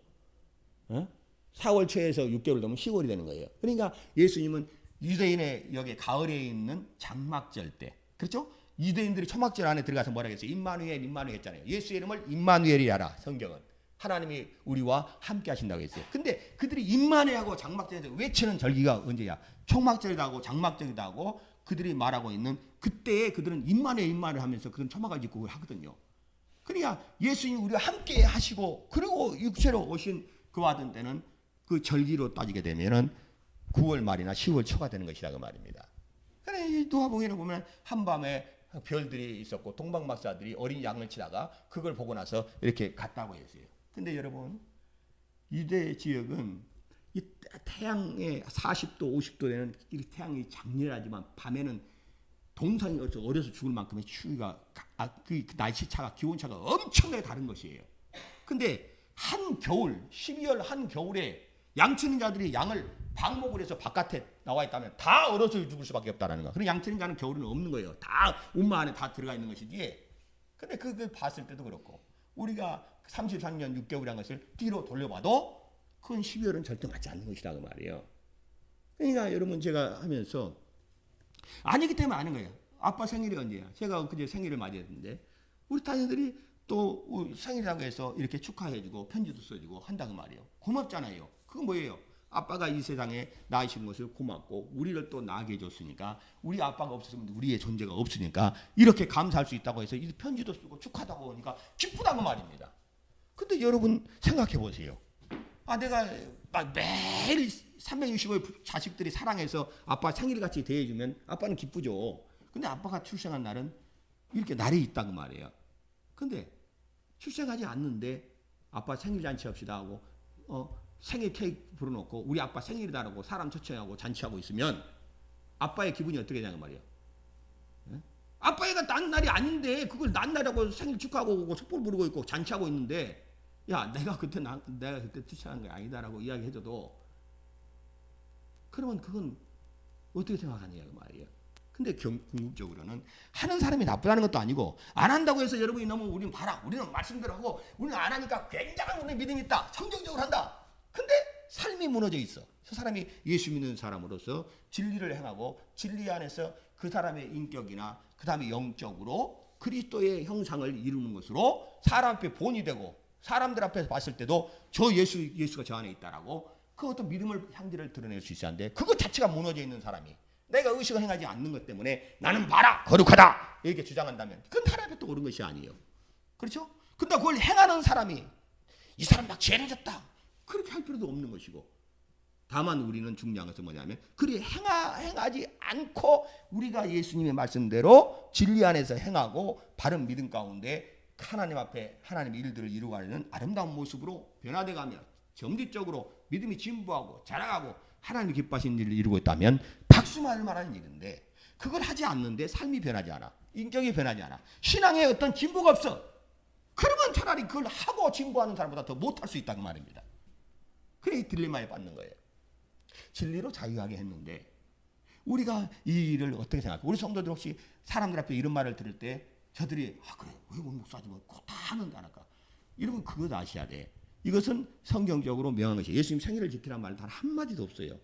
4월 초에서 6개월 넘으면 10월이 되는 거예요. 그러니까 예수님은 유대인의 여기 가을에 있는 장막절 때 그렇죠? 유대인들이 초막절 안에 들어가서 뭐라 했어요? 임마누엘 했잖아요. 예수의 이름을 임마누엘이라라. 성경은 하나님이 우리와 함께 하신다고 했어요. 근데 그들이 임마누엘하고 장막절에서 외치는 절기가 언제야? 초막절이다 하고 장막절이다 하고 그들이 말하고 있는 그때에 그들은 임마누엘 하면서 그런 초막을 짓고 그걸 하거든요. 그러니까 예수님이 우리와 함께 하시고 그리고 육체로 오신 그와 같은 때는 그 절기로 따지게 되면은 9월 말이나 10월 초가 되는 것이라고 말입니다. 그래 누가복음에 보면 한밤에 별들이 있었고 동방박사들이 어린 양을 치다가 그걸 보고 나서 이렇게 갔다고 했어요. 근데 여러분 유대 지역은 이 태양에 40도 50도 되는 이 태양이 장렬하지만 밤에는 동산이 어려서 죽을 만큼의 추위가 그 날씨차가 기온차가 엄청나게 다른 것이에요. 근데 한 겨울 12월 한 겨울에 양치는 자들이 양을 방목을 해서 바깥에 나와 있다면 다 얼어서 죽을 수밖에 없다라는 거. 그럼 양치는 자는 겨울에는 없는 거예요. 다 온마 안에 다 들어가 있는 것이지. 근데 그걸 봤을 때도 그렇고 우리가 33년 6개월이라는 것을 뒤로 돌려봐도 그건 12월은 절대 맞지 않는 것이라고 말이에요. 그러니까 여러분 제가 하면서 아니기 때문에 아는 거예요. 아빠 생일이 언제야? 제가 그제 생일을 맞이했는데 우리 자녀들이 또 생일이라고 해서 이렇게 축하해주고 편지도 써주고 한다고 말이에요. 고맙잖아요. 그건 뭐예요? 아빠가 이 세상에 나으신 것을 고맙고 우리를 또 나게 해줬으니까 우리 아빠가 없었으면 우리의 존재가 없으니까 이렇게 감사할 수 있다고 해서 이 편지도 쓰고 축하다고 하니까 기쁘다고 말입니다. 근데 여러분 생각해 보세요. 내가 매일 365일 자식들이 사랑해서 아빠 생일같이 대해주면 아빠는 기쁘죠. 근데 아빠가 출생한 날은 이렇게 날이 있다고 말이에요. 근데 출생하지 않는데 아빠 생일 잔치 합시다 하고 생일 케이크 불어놓고 우리 아빠 생일이다라고 사람 초청하고 잔치하고 있으면 아빠의 기분이 어떻게 되냐는 말이야. 예? 아빠가 난 날이 아닌데 그걸 난 날이라고 생일 축하하고 오고 촛불 부르고 있고 잔치하고 있는데 야 내가 그때 출생한 게 아니다라고 이야기해줘도 그러면 그건 어떻게 생각하느냐 그 말이에요. 근데 궁극적으로는 하는 사람이 나쁘다는 것도 아니고 안 한다고 해서 여러분이 너무 우리는 봐라 우리는 말씀대로 하고 우리는 안 하니까 굉장한 우리 믿음이 있다 성경적으로 한다. 근데 삶이 무너져 있어. 그 사람이 예수 믿는 사람으로서 진리를 행하고 진리 안에서 그 사람의 인격이나 그 다음에 영적으로 그리스도의 형상을 이루는 것으로 사람 앞에 본이 되고 사람들 앞에서 봤을 때도 저 예수가 저 안에 있다라고 그 어떤 믿음을 향기를 드러낼 수 있어야 하는데 그것 자체가 무너져 있는 사람이 내가 의식을 행하지 않는 것 때문에 나는 봐라 거룩하다 이렇게 주장한다면 그건 하나님 앞에 옳은 것이 아니에요. 그렇죠? 근데 그걸 행하는 사람이 이 사람 막 죄를 졌다 그렇게 할 필요도 없는 것이고 다만 우리는 중요한 것은 뭐냐면 그리 행하지 않고 우리가 예수님의 말씀대로 진리 안에서 행하고 바른 믿음 가운데 하나님 앞에 하나님의 일들을 이루어가는 아름다운 모습으로 변화돼가며 점진적으로 믿음이 진보하고 자라가고 하나님이 기뻐하시는 일을 이루고 있다면 박수할 만한 일인데 그걸 하지 않는데 삶이 변하지 않아. 인격이 변하지 않아. 신앙에 어떤 진보가 없어. 그러면 차라리 그걸 하고 진보하는 사람보다 더 못할 수 있다는 말입니다. 그래 이 딜레마에 빠지는 거예요. 진리로 자유하게 했는데 우리가 이 일을 어떻게 생각해? 우리 성도들 혹시 사람들 앞에 이런 말을 들을 때 저들이 그래 왜 우리 목사지 뭐 다 하는데 안 할까? 여러분 그거 아셔야 돼. 이것은 성경적으로 명한 것이에요. 예수님 생일을 지키라는 말 단 한마디도 없어요.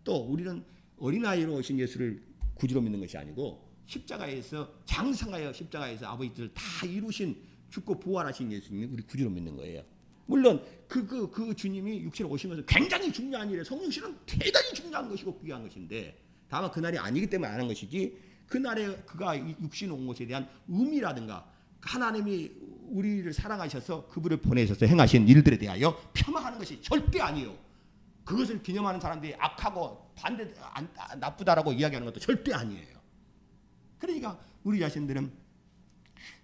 또 우리는 어린아이로 오신 예수를 구주로 믿는 것이 아니고 십자가에서 장성하여 십자가에서 아버지들 다 이루신 죽고 부활하신 예수님이 우리 구주로 믿는 거예요. 물론 그 주님이 육체로 오신 것은 굉장히 중요한 일이에요. 성령실은 대단히 중요한 것이고 귀한 것인데 다만 그날이 아니기 때문에 안 한 것이지 그날에 그가 육신 온 것에 대한 의미라든가 하나님이 우리를 사랑하셔서 그분을 보내셔서 행하신 일들에 대하여 폄하하는 것이 절대 아니에요. 그것을 기념하는 사람들이 악하고 나쁘다라고 이야기하는 것도 절대 아니에요. 그러니까 우리 자신들은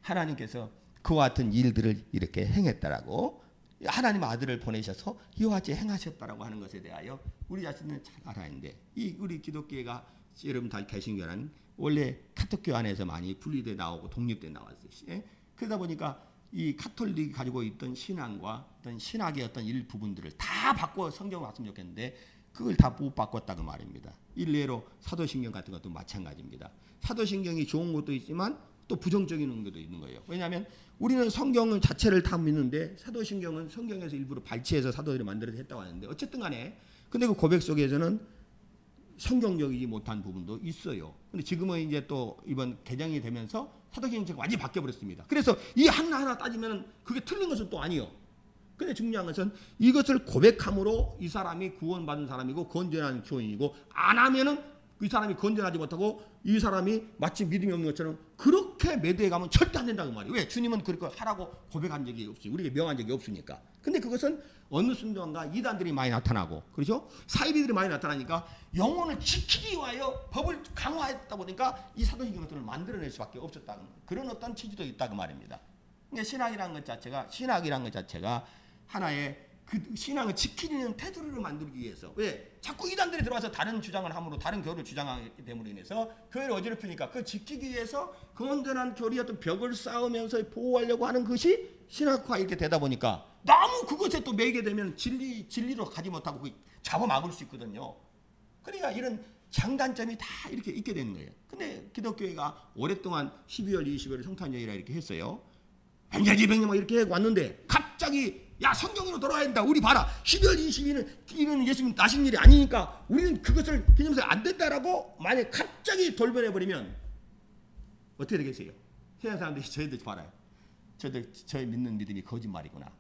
하나님께서 그와 같은 일들을 이렇게 행했다라고 하나님 아들을 보내셔서 이와 같이 행하셨다라고 하는 것에 대하여 우리 자신은 잘 알아야 하는데 이 우리 기독교회가 여러분 다 개신교는 원래 카톨교 안에서 많이 분리돼 나오고 독립돼 나왔어요. 그러다 보니까 이 카톨릭이 가지고 있던 신앙과 어떤 신학의 어떤 일부분들을 다 바꿔 성경을 봤으면 좋겠는데 그걸 다 못 바꿨다고 말입니다. 일례로 사도신경 같은 것도 마찬가지입니다. 사도신경이 좋은 것도 있지만 또 부정적인 것도 있는 거예요. 왜냐하면 우리는 성경 자체를 다 믿는데 사도신경은 성경에서 일부러 발췌해서 사도들이 만들어서 했다고 하는데 어쨌든 간에 근데 그 고백 속에서는 성경적이지 못한 부분도 있어요. 근데 지금은 이제 또 이번 개정이 되면서 사도신경이 완전히 바뀌어버렸습니다. 그래서 이 하나하나 따지면 그게 틀린 것은 또 아니에요. 근데 중요한 것은 이것을 고백함으로 이 사람이 구원받은 사람이고 건전한 교인이고 안 하면은 이 사람이 건전하지 못하고 이 사람이 마치 믿음이 없는 것처럼 그렇게 매도해 가면 절대 안 된다고 말이에요. 왜? 주님은 그렇게 하라고 고백한 적이 없어요. 우리에게 명한 적이 없으니까. 근데 그것은 어느 순간가 이단들이 많이 나타나고 그렇죠? 사이비들이 많이 나타나니까 영혼을 지키기 위하여 법을 강화했다 보니까 이 사도신경 같은 걸 만들어낼 수밖에 없었다는 그런 어떤 취지도 있다고 말입니다. 그러니까 신학이라는 것 자체가 하나의 그 신앙을 지키는 테두리를 만들기 위해서 왜 자꾸 이단들이 들어와서 다른 주장을 함으로 다른 교를 주장하기 때문에 인해서 교회를 어지럽히니까 그 지키기 위해서 건전한 교리 어떤 벽을 쌓으면서 보호하려고 하는 것이 신학화 이렇게 되다 보니까 너무 그것에 또 매이게 되면 진리로 가지 못하고 잡아막을 수 있거든요. 그러니까 이런 장단점이 다 이렇게 있게 되는 거예요. 근데 기독교회가 오랫동안 12월 20일 성탄절이라 이렇게 했어요. 행자지병령 이렇게 왔는데 갑자기 야 성경으로 돌아야 된다. 우리 봐라 12월 22일은 예수님 나신 일이 아니니까 우리는 그것을 기념해서 안 된다라고 만약 갑자기 돌변해버리면 어떻게 되겠어요? 세상 사람들이 저희들 봐라요. 저희 믿는 믿음이 거짓말이구나.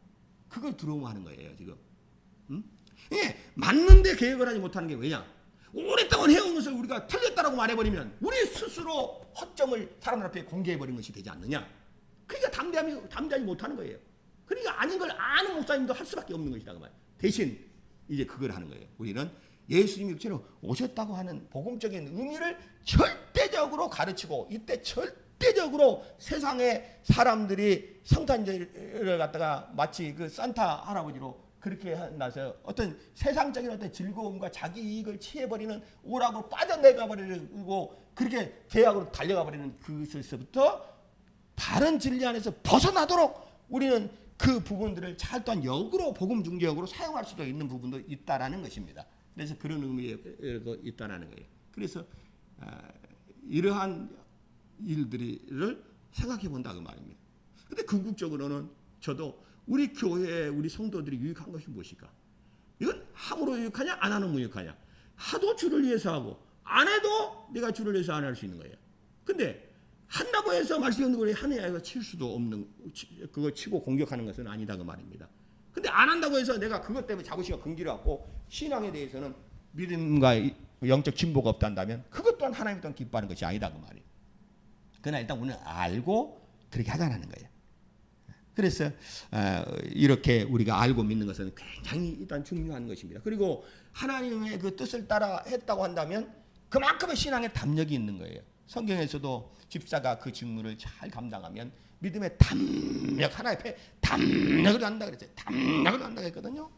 그걸 두려워하는 거예요 지금. 응? 예, 맞는데 계획을 하지 못하는 게 왜냐? 오랫동안 해온 것을 우리가 틀렸다라고 말해버리면 우리 스스로 허점을 사람들 앞에 공개해버린 것이 되지 않느냐? 그러니까 담대하지 못하는 거예요. 그러니까 아닌 걸 아는 목사님도 할 수밖에 없는 것이다 그 말. 대신 이제 그걸 하는 거예요. 우리는 예수님이 육체로 오셨다고 하는 복음적인 의미를 절대적으로 가르치고 이때 절대 절대적으로 세상의 사람들이 성탄절을 갖다가 마치 그 산타 할아버지로 그렇게 나서 어떤 세상적인 어떤 즐거움과 자기 이익을 취해버리는 오락으로 빠져내가 버리고 그렇게 대학으로 달려가 버리는 그것에서부터 바른 진리 안에서 벗어나도록 우리는 그 부분들을 잘 또한 역으로 복음 중개역으로 사용할 수도 있는 부분도 있다라는 것입니다. 그래서 그런 의미가 있다라는 거예요. 그래서 이러한 일들을 생각해 본다 그 말입니다. 근데 궁극적으로는 저도 우리 교회에 우리 성도들이 유익한 것이 무엇일까? 이건 함으로 유익하냐 안 하는 무익하냐? 하도 주를 위해서 하고 안 해도 내가 주를 위해서 안 할 수 있는 거예요. 근데 한다고 해서 말씀 있는 걸 하느냐 이거 칠 수도 없는 그거 치고 공격하는 것은 아니다 그 말입니다. 근데 안 한다고 해서 내가 그것 때문에 자부심과 긍지를 갖고 신앙에 대해서는 믿음과 영적 진보가 없단다면 그것 또한 하나님 또한 기뻐하는 것이 아니다 그 말이에요. 그러나 일단 우리는 알고 그렇게 하자는 거예요. 그래서 이렇게 우리가 알고 믿는 것은 굉장히 일단 중요한 것입니다. 그리고 하나님의 그 뜻을 따라 했다고 한다면 그만큼의 신앙의 담력이 있는 거예요. 성경에서도 집사가 그 직무를 잘 감당하면 믿음의 담력 하나 옆에 담력을 한다 그랬어요. 담력을 한다 했거든요.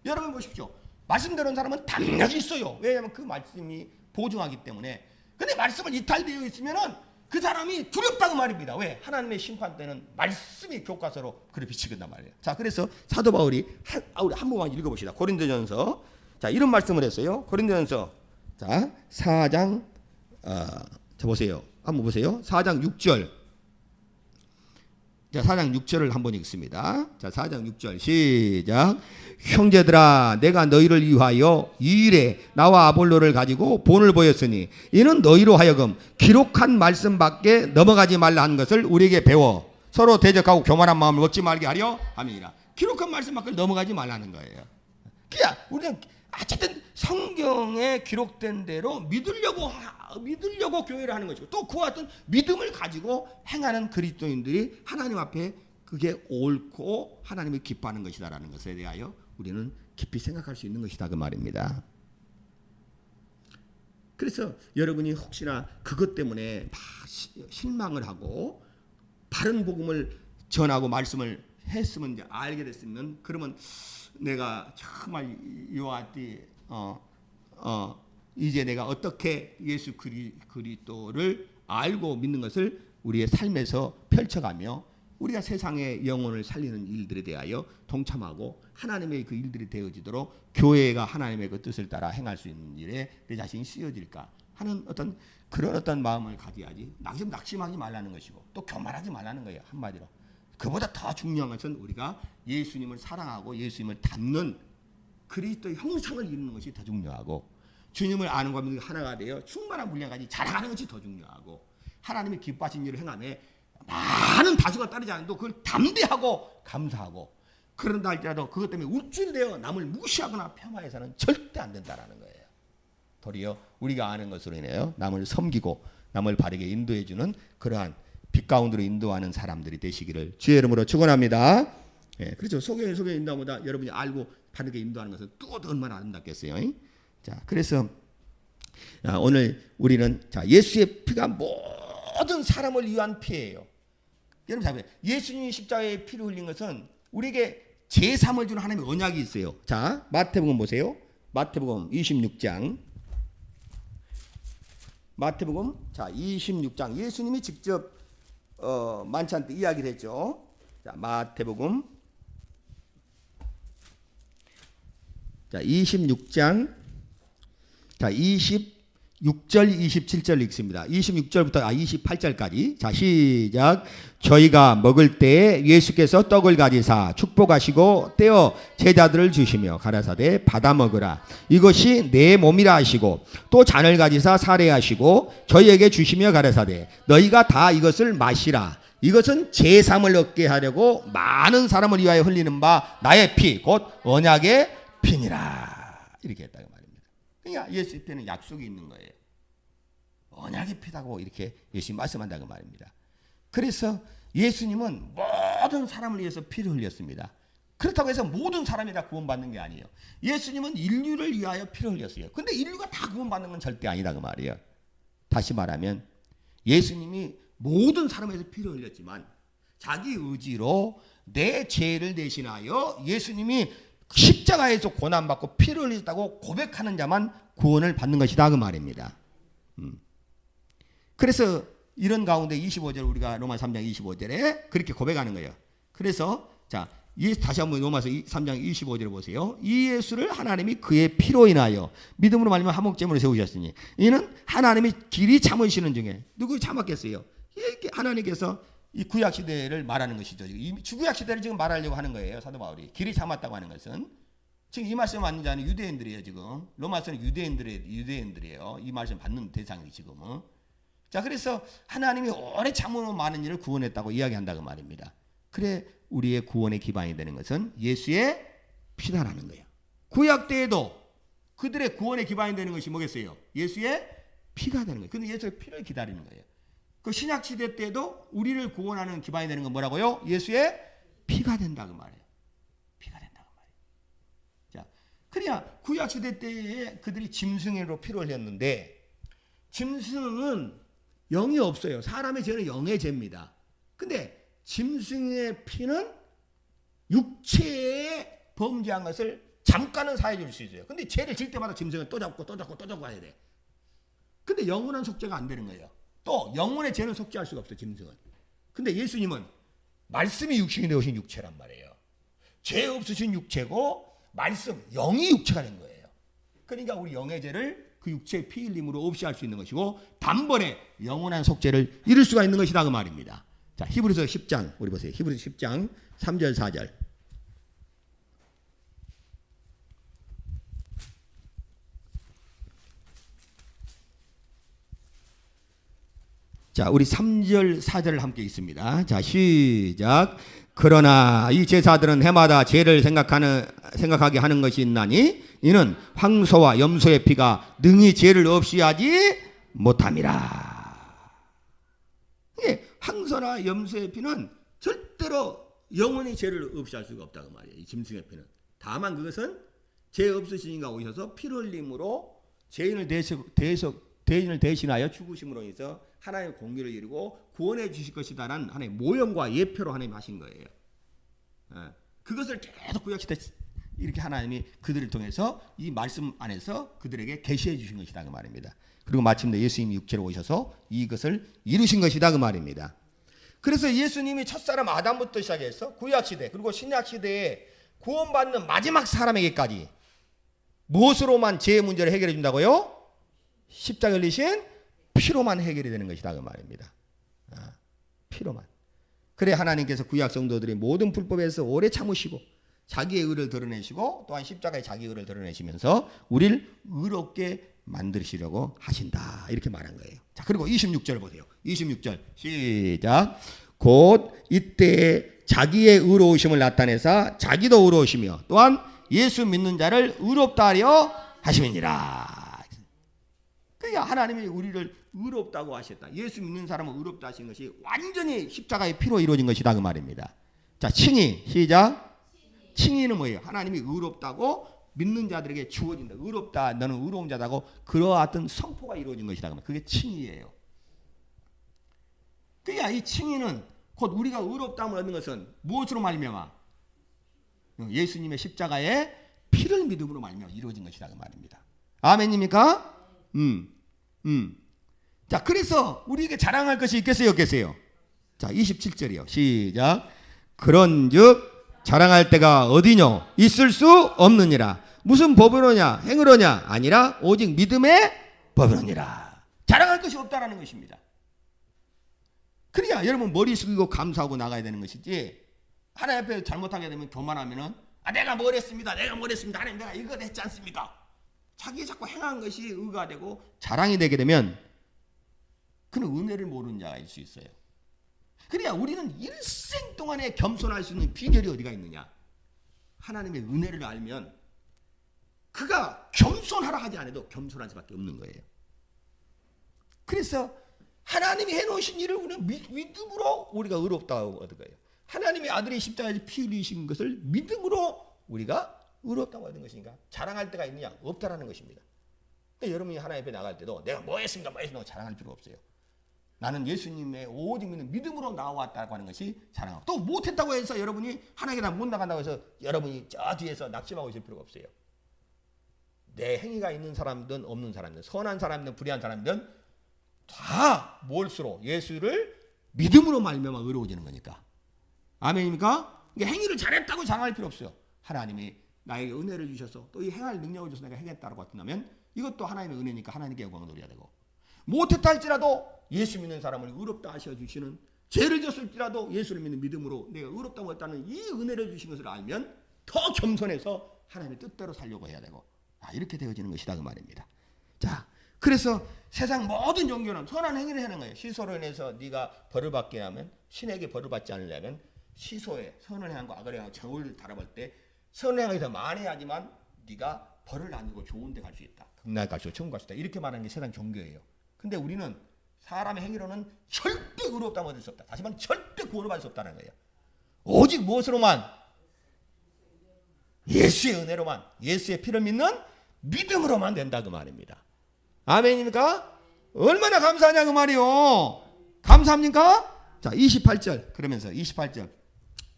여러분 보십시오. 말씀 들은 사람은 담력이 있어요. 왜냐하면 그 말씀이 보증하기 때문에. 근데 말씀을 이탈되어 있으면은 그 사람이 두렵다고 말입니다. 왜? 하나님의 심판 때는 말씀이 교과서로 그를 비치겠단 말이에요. 자, 그래서 사도 바울이 우리 한 번만 읽어봅시다. 고린도전서. 자, 이런 말씀을 했어요. 고린도전서. 자, 4장 자 보세요. 한번 보세요. 4장 6절. 자, 4장 6절을 한번 읽습니다. 자, 4장 6절 시작. 형제들아 내가 너희를 위하여 이 일에 나와 아볼로를 가지고 본을 보였으니 이는 너희로 하여금 기록한 말씀밖에 넘어가지 말라 한 것을 우리에게 배워 서로 대적하고 교만한 마음을 먹지 말게 하려 함이니라. 기록한 말씀밖에 넘어가지 말라는 거예요. 그냥 우리는 어쨌든 성경에 기록된 대로 믿으려고 교회를 하는 것이고 또 그와 같은 믿음을 가지고 행하는 그리스도인들이 하나님 앞에 그게 옳고 하나님이 기뻐하는 것이다라는 것에 대하여 우리는 깊이 생각할 수 있는 것이다 그 말입니다. 그래서 여러분이 혹시나 그것 때문에 막 실망을 하고 바른 복음을 전하고 말씀을 했으면 이제 알게 됐으면 그러면 내가 정말 이와 같이 이제 내가 어떻게 예수 그리스도를 알고 믿는 것을 우리의 삶에서 펼쳐가며 우리가 세상의 영혼을 살리는 일들에 대하여 동참하고 하나님의 그 일들이 되어지도록 교회가 하나님의 그 뜻을 따라 행할 수 있는 일에 내 자신이 쓰여질까 하는 어떤 그런 어떤 마음을 가져야지. 낙심하지 말라는 것이고 또 교만하지 말라는 거예요. 한마디로. 그보다 더 중요한 것은 우리가 예수님을 사랑하고 예수님을 닮는 그리스도의 형상을 이루는 것이 더 중요하고 주님을 아는 것과 믿는 하나가 되어 충만한 분량까지 자라가는 것이 더 중요하고 하나님의 기뻐하신 일을 행함에 많은 다수가 따르지 않아도 그걸 담대하고 감사하고 그런다 할지라도 그것 때문에 우쭐대어 남을 무시하거나 폄하해서는 절대 안 된다라는 거예요. 도리어 우리가 아는 것으로 인하여 남을 섬기고 남을 바르게 인도해주는 그러한 빛 가운데로 인도하는 사람들이 되시기를 주의 이름으로 축원합니다. 예, 그렇죠. 속에 인도보다 여러분이 알고 바르게 인도하는 것은 또 얼마나 아름답겠어요. 자, 그래서 오늘 우리는 자 예수의 피가 모든 사람을 위한 피예요. 여러분 잘 보세요. 예수님이 십자가에 피를 흘린 것은 우리에게 제3을 주는 하나님의 언약이 있어요. 자, 마태복음 보세요. 마태복음 26장. 마태복음 자 26장 예수님이 직접 만찬 때 이야기를 했죠. 자, 마태복음 자 26장 자 26절 27절 읽습니다. 26절부터 28절까지 자 시작. 저희가 먹을 때에 예수께서 떡을 가지사 축복하시고 떼어 제자들을 주시며 가라사대 받아 먹으라 이것이 내 몸이라 하시고 또 잔을 가지사 사례하시고 저희에게 주시며 가라사대 너희가 다 이것을 마시라 이것은 제3을 얻게 하려고 많은 사람을 위하여 흘리는 바 나의 피 곧 언약의 피니라 이렇게 했다 그 말입니다. 그러니까 예수의 피는 약속이 있는 거예요. 언약의 피다고 이렇게 예수님 말씀한다 그 말입니다. 그래서 예수님은 모든 사람을 위해서 피를 흘렸습니다. 그렇다고 해서 모든 사람이 다 구원받는 게 아니에요. 예수님은 인류를 위하여 피를 흘렸어요. 근데 인류가 다 구원받는 건 절대 아니다 그 말이에요. 다시 말하면 예수님이 모든 사람에서 피를 흘렸지만 자기 의지로 내 죄를 대신하여 예수님이 십자가에서 고난받고 피를 흘렸다고 고백하는 자만 구원을 받는 것이다 그 말입니다. 그래서 이런 가운데 25절 우리가 로마 3장 25절에 그렇게 고백하는 거예요. 그래서 자 다시 한번 로마서 3장 25절을 보세요. 이 예수를 하나님이 그의 피로 인하여 믿음으로 말미암아 화목제물을 세우셨으니 이는 하나님이 길이 참으시는 중에 누구 참았겠어요? 이렇게 하나님께서 이 구약 시대를 말하는 것이죠. 이 구약 시대를 지금 말하려고 하는 거예요. 사도 바울이 길이 참았다고 하는 것은 지금 이 말씀 받는 자는 유대인들이에요. 지금 로마서는 유대인들이에요. 이 말씀 받는 대상이 지금은. 자 그래서 하나님이 오래 참으로 많은 일을 구원했다고 이야기한다고 말입니다. 그래 우리의 구원의 기반이 되는 것은 예수의 피다라는 거예요. 구약 때에도 그들의 구원의 기반이 되는 것이 뭐겠어요? 예수의 피가 되는 거예요. 근데 예수의 피를 기다리는 거예요. 그 신약 시대 때도 우리를 구원하는 기반이 되는 건 뭐라고요? 예수의 피가 된다고 말해요. 피가 된다고 말해요. 자, 그래야 구약 시대 때에 그들이 짐승으로 피를 흘렸는데 짐승은 영이 없어요. 사람의 죄는 영의 죄입니다. 근데 짐승의 피는 육체에 범죄한 것을 잠깐은 사해 줄 수 있어요. 근데 죄를 질 때마다 짐승을 또 잡고 가야 돼. 근데 영원한 속죄가 안 되는 거예요. 또 영혼의 죄는 속죄할 수가 없어요. 짐승은. 근데 예수님은 말씀이 육신이 되어오신 육체란 말이에요. 죄 없으신 육체고 말씀 영이 육체가 된 거예요. 그러니까 우리 영의 죄를 그 육체의 피 흘림으로 없이 할 수 있는 것이고 단번에 영원한 속죄를 이룰 수가 있는 것이다 그 말입니다. 자 히브리서 10장 우리 보세요. 히브리서 10장 3절 4절. 자, 우리 3절, 4절을 함께 있습니다. 자, 시작. 그러나 이 제사들은 해마다 죄를 생각하게 하는 것이 있나니 이는 황소와 염소의 피가 능히 죄를 없이 하지 못함이라. 이게 황소나 염소의 피는 절대로 영원히 죄를 없이 할 수가 없다고 말이에요. 이 짐승의 피는. 다만 그것은 죄 없으신 이가 오셔서 피를 흘림으로 죄인을 대신하여 죽으심으로 인해서 하나님의 공의를 이루고 구원해 주실 것이다라는 하나님의 모형과 예표로 하나님 하신 거예요. 그것을 계속 구약시대 이렇게 하나님이 그들을 통해서 이 말씀 안에서 그들에게 계시해 주신 것이다 그 말입니다. 그리고 마침내 예수님이 육체로 오셔서 이것을 이루신 것이다 그 말입니다. 그래서 예수님이 첫사람 아담부터 시작해서 구약시대 그리고 신약시대에 구원받는 마지막 사람에게까지 무엇으로만 죄의 문제를 해결해 준다고요? 십자가 흘리신 피로만 해결이 되는 것이다 그 말입니다. 피로만. 그래 하나님께서 구약 성도들의 모든 불법에서 오래 참으시고 자기의 의를 드러내시고 또한 십자가에 자기의 의를 드러내시면서 우리를 의롭게 만드시려고 하신다 이렇게 말한 거예요. 자 그리고 26절 보세요. 26절 시작. 곧 이때 자기의 의로우심을 나타내사 자기도 의로우시며 또한 예수 믿는 자를 의롭다 하려 하심이니라. 그러니까 하나님이 우리를 의롭다고 하셨다. 예수 믿는 사람을 의롭다 하신 것이 완전히 십자가의 피로 이루어진 것이다 그 말입니다. 자 칭의 시작. 칭의는 뭐예요? 하나님이 의롭다고 믿는 자들에게 주어진다. 의롭다 너는 의로운 자다고 그러한 선포가 이루어진 것이다. 그게 칭의예요. 그러니까 이 칭의는 곧 우리가 의롭다함을 얻는 것은 무엇으로 말미암아? 예수님의 십자가의 피를 믿음으로 말미암아 이루어진 것이다 그 말입니다. 아멘입니까? 자, 그래서 우리에게 자랑할 것이 있겠어요, 없겠어요? 자, 27절이요. 시작. 그런즉 자랑할 때가 어디뇨? 있을 수 없느니라. 무슨 법으로냐? 행으로냐? 아니라 오직 믿음의 법으로니라. 자랑할 것이 없다라는 것입니다. 그러니까 여러분 머리 숙이고 감사하고 나가야 되는 것이지 하나님 앞에 잘못하게 되면 교만하면은 내가 뭘 했습니다. 하나님 내가 이걸 했지 않습니까? 자기 자꾸 행한 것이 의가 되고 자랑이 되게 되면 그는 은혜를 모르는 자일 수 있어요. 그러니까 우리는 일생 동안에 겸손할 수 있는 비결이 어디가 있느냐? 하나님의 은혜를 알면 그가 겸손하라 하지 않아도 겸손할 수밖에 없는 거예요. 그래서 하나님이 해놓으신 일을 우리는 믿음으로 우리가 의롭다고 얻은 거예요. 하나님의 아들이 십자가에서 피 흘리신 것을 믿음으로 우리가 의롭다고 얻은 것이니까 자랑할 때가 있느냐? 없다라는 것입니다. 그러니까 여러분이 하나님 앞에 나갈 때도 내가 뭐 했습니다 자랑할 필요 없어요. 나는 예수님의 오직 믿는 믿음으로 나왔다고 하는 것이 자랑하고, 또 못했다고 해서 여러분이 하나님께 다 못 나간다고 해서 여러분이 저 뒤에서 낙심하고 있을 필요가 없어요. 내 행위가 있는 사람든 없는 사람든, 선한 사람든 불의한 사람든 다 몰수로 예수를 믿음으로 말미암아 의로워지는 거니까. 아멘입니까? 그러니까 행위를 잘했다고 자랑할 필요 없어요. 하나님이 나에게 은혜를 주셔서 또 이 행할 능력을 주셔서 내가 행했다고 한다면 이것도 하나님의 은혜니까 하나님께 영광을 돌려야 되고, 못했다 할지라도 예수 믿는 사람을 의롭다 하셔 주시는, 죄를 졌을지라도 예수를 믿는 믿음으로 내가 의롭다고 했다는 이 은혜를 주신 것을 알면 더 겸손해서 하나님의 뜻대로 살려고 해야 되고, 이렇게 되어지는 것이다 그 말입니다. 자, 그래서 세상 모든 종교는 선한 행위를 하는 거예요. 시소로 인해서 네가 벌을 받게 하면, 신에게 벌을 받지 않으려면 시소에 선을 행한 거 악을 행한 저울을 달아볼 때 선을 행해서 만회하지만 네가 벌을 나누고 좋은 데 갈 수 있다. 극락에 갈 수 있다. 천국 갈 수 있다. 이렇게 말하는 게 세상 종교예요. 근데 우리는 사람의 행위로는 절대 의롭다고 얻을 수 없다. 다시 말하면 절대 구원을 받을 수 없다는 거예요. 오직 무엇으로만? 예수의 은혜로만, 예수의 피를 믿는 믿음으로만 된다 그 말입니다. 아멘입니까? 얼마나 감사하냐 그 말이요. 감사합니까? 자, 28절 그러면서 28절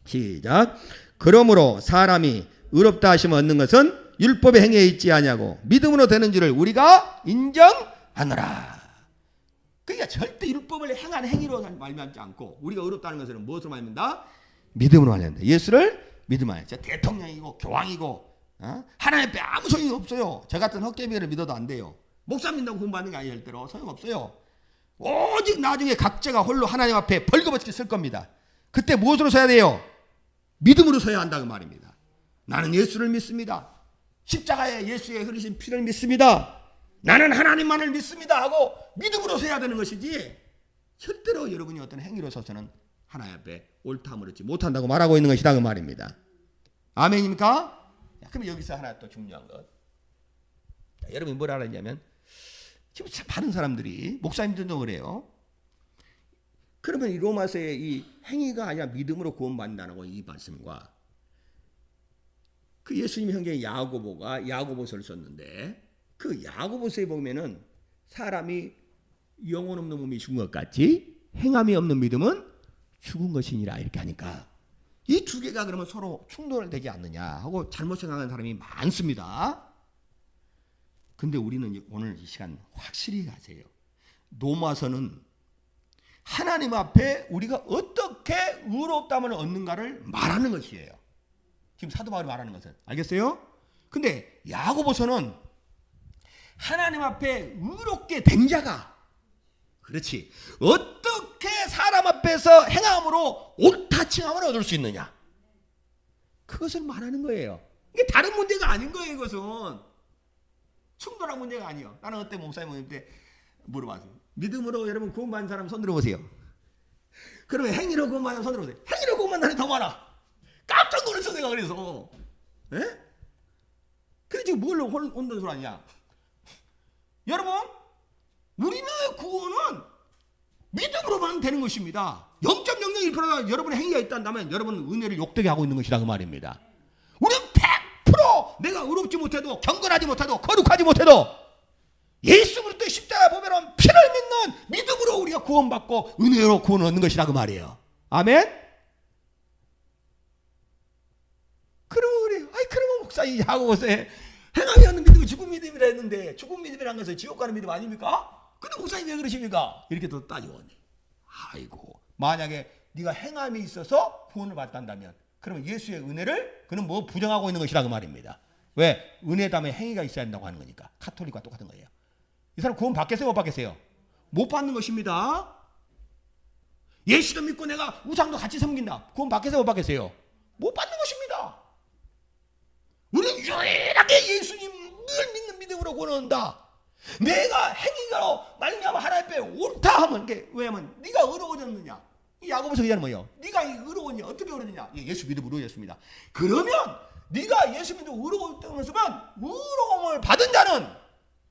시작. 그러므로 사람이 의롭다 하심을 얻는 것은 율법의 행위에 있지 아니하고 믿음으로 되는 줄을 우리가 인정하노라. 그러니까 절대 율법을 행한 행위로 말미암지 않고 우리가 의롭다는 것은 무엇으로 말미암다? 믿음으로 말미암다. 예수를 믿음 안에 대통령이고 교황이고 하나님 앞에 아무 소용이 없어요. 저 같은 헛개미를 믿어도 안 돼요. 목사 믿는다고 구원받는 게 아니에요. 절대로 소용없어요. 오직 나중에 각자가 홀로 하나님 앞에 벌거벗게 설 겁니다. 그때 무엇으로 서야 돼요? 믿음으로 서야 한다 그 말입니다. 나는 예수를 믿습니다. 십자가에 예수의 흐르신 피를 믿습니다. 나는 하나님만을 믿습니다 하고 믿음으로 서야 되는 것이지, 절대로 여러분이 어떤 행위로 서서는 하나님 앞에 옳다함을 얻지 못한다고 말하고 있는 것이다 그 말입니다. 아멘입니까? 그럼 여기서 하나 또 중요한 것. 자, 여러분이 뭘 알았냐면 지금 많은 사람들이, 목사님들도 그래요. 그러면 이 로마서의 이 행위가 아니라 믿음으로 구원받는다는 이 말씀과 그 예수님 형제 야고보가 야고보서를 썼는데, 그 야고보서에 보면은 사람이 영혼 없는 몸이 죽은 것 같이 행함이 없는 믿음은 죽은 것이니라 이렇게 하니까 이 두 개가 그러면 서로 충돌되지 않느냐 하고 잘못 생각하는 사람이 많습니다. 근데 우리는 오늘 이 시간 확실히 가세요. 로마서는 하나님 앞에 우리가 어떻게 의롭다함을 얻는가를 말하는 것이에요. 지금 사도 바울이 말하는 것은. 알겠어요? 근데 야고보서는 하나님 앞에 의롭게 된 자가, 그렇지, 어떻게 사람 앞에서 행함으로 옳다 칭함을 얻을 수 있느냐, 그것을 말하는 거예요. 이게 다른 문제가 아닌 거예요. 이것은 충돌한 문제가 아니에요. 나는 그때 목사님한테 물어봤어요. 믿음으로 여러분 구원받은 사람 손 들어보세요. 그러면 행위로 구원받은 사람 손 들어보세요. 행위로 구원받는 사람이 더 많아. 깜짝 놀랐어 내가. 그래서 예? 그래 지금 뭘로 혼돈 소리 하냐. 여러분, 우리는 구원은 믿음으로만 되는 것입니다. 0.001%가 여러분의 행위가 있다면 여러분은 은혜를 욕되게 하고 있는 것이라 그 말입니다. 우리는 100% 내가 의롭지 못해도, 경건하지 못해도, 거룩하지 못해도 예수 그리스도의 십자가 보면 피를 믿는 믿음으로 우리가 구원받고 은혜로 구원을 얻는 것이라 그 말이에요. 아멘? 그러면 그래. 그러면 목사님 야고보서에 행함이 없는 믿음이 죽은 믿음이라 했는데, 죽은 믿음이라는 것은 지옥 가는 믿음 아닙니까? 근데 목사님 왜 그러십니까? 이렇게 또 따져오네. 아이고, 만약에 네가 행함이 있어서 구원을 받았다면 그러면 예수의 은혜를 그는 뭐 부정하고 있는 것이라 그 말입니다. 왜? 은혜 다음에 행위가 있어야 한다고 하는 거니까. 카톨릭과 똑같은 거예요. 이 사람 구원 받겠어요? 못 받겠어요? 못 받는 것입니다. 예수를 믿고 내가 우상도 같이 섬긴다. 구원 받겠어요? 못 받겠어요? 못 받는 것입니다. 우리는 유일하게 예수님을 믿는 믿음으로 구원한다. 내가 행위로 말미암아 하나님 앞에 옳다 하면, 왜냐면 네가 의로워졌느냐. 이 야고보서 기자는 뭐예요? 네가 의로웠냐? 어떻게 의로웠냐? 예수 믿음으로 의로워졌습니다. 그러면 네가 예수 믿음으로 의로웠다는 것은 의로움을 받은 자는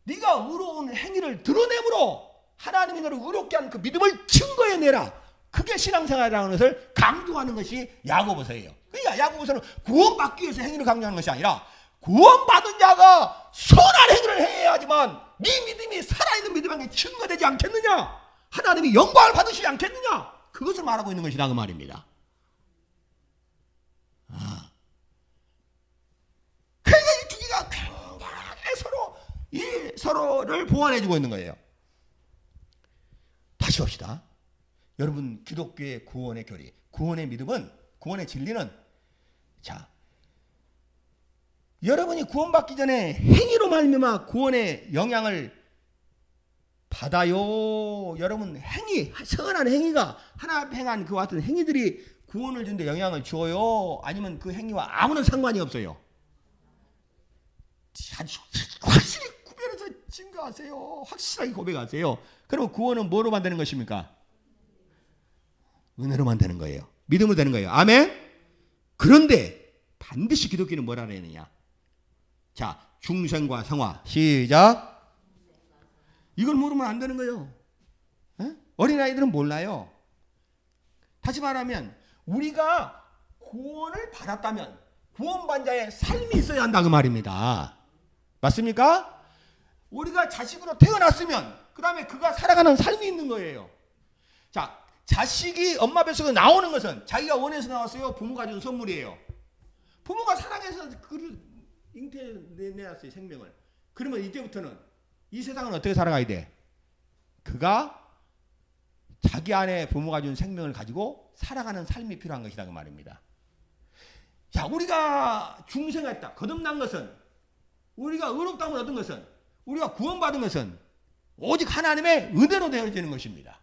네가 의로운 행위를 드러내므로 하나님이 너를 의롭게 하는 그 믿음을 증거해내라. 그게 신앙생활이라는 것을 강조하는 것이 야고보서예요. 그러니까 야고보서는 구원받기 위해서 행위를 강조하는 것이 아니라 구원받은 자가 선한 행위를 해야지만 네 믿음이 살아있는 믿음에게 증거되지 않겠느냐 하나님이 영광을 받으시지 않겠느냐? 그것을 말하고 있는 것이라 그 말입니다. 그러니까 이 두 개가 굉장히 서로를 보완해주고 있는 거예요. 다시 봅시다. 여러분, 기독교의 구원의 교리, 구원의 믿음은, 구원의 진리는, 자, 여러분이 구원받기 전에 행위로 말미암아 구원의 영향을 받아요. 여러분, 행위, 선한 행위가, 하나 앞에 행한 그와 같은 행위들이 구원을 주는데 영향을 줘요? 아니면 그 행위와 아무런 상관이 없어요? 확실히 구별해서 증거하세요. 확실하게 고백하세요. 그러면 구원은 뭐로 만드는 것입니까? 은혜로만 되는 거예요. 믿음으로 되는 거예요. 아멘? 그런데 반드시 기독교는 뭐라 그러느냐? 자, 중생과 성화. 시작. 이걸 모르면 안 되는 거예요. 어린아이들은 몰라요. 다시 말하면 우리가 구원을 받았다면 구원받은 자의 삶이 있어야 한다 그 말입니다. 맞습니까? 우리가 자식으로 태어났으면 그 다음에 그가 살아가는 삶이 있는 거예요. 자, 자식이 엄마 뱃속에 나오는 것은 자기가 원해서 나왔어요? 부모가 준 선물이에요? 부모가 사랑해서 그를 잉태내놨어요, 생명을. 그러면 이때부터는 이 세상은 어떻게 살아가야 돼? 그가 자기 안에 부모가 준 생명을 가지고 살아가는 삶이 필요한 것이다 그 말입니다. 자, 우리가 중생했다, 거듭난 것은, 우리가 의롭다함을 얻은 것은, 우리가 구원받은 것은 오직 하나님의 은혜로 되어지는 것입니다.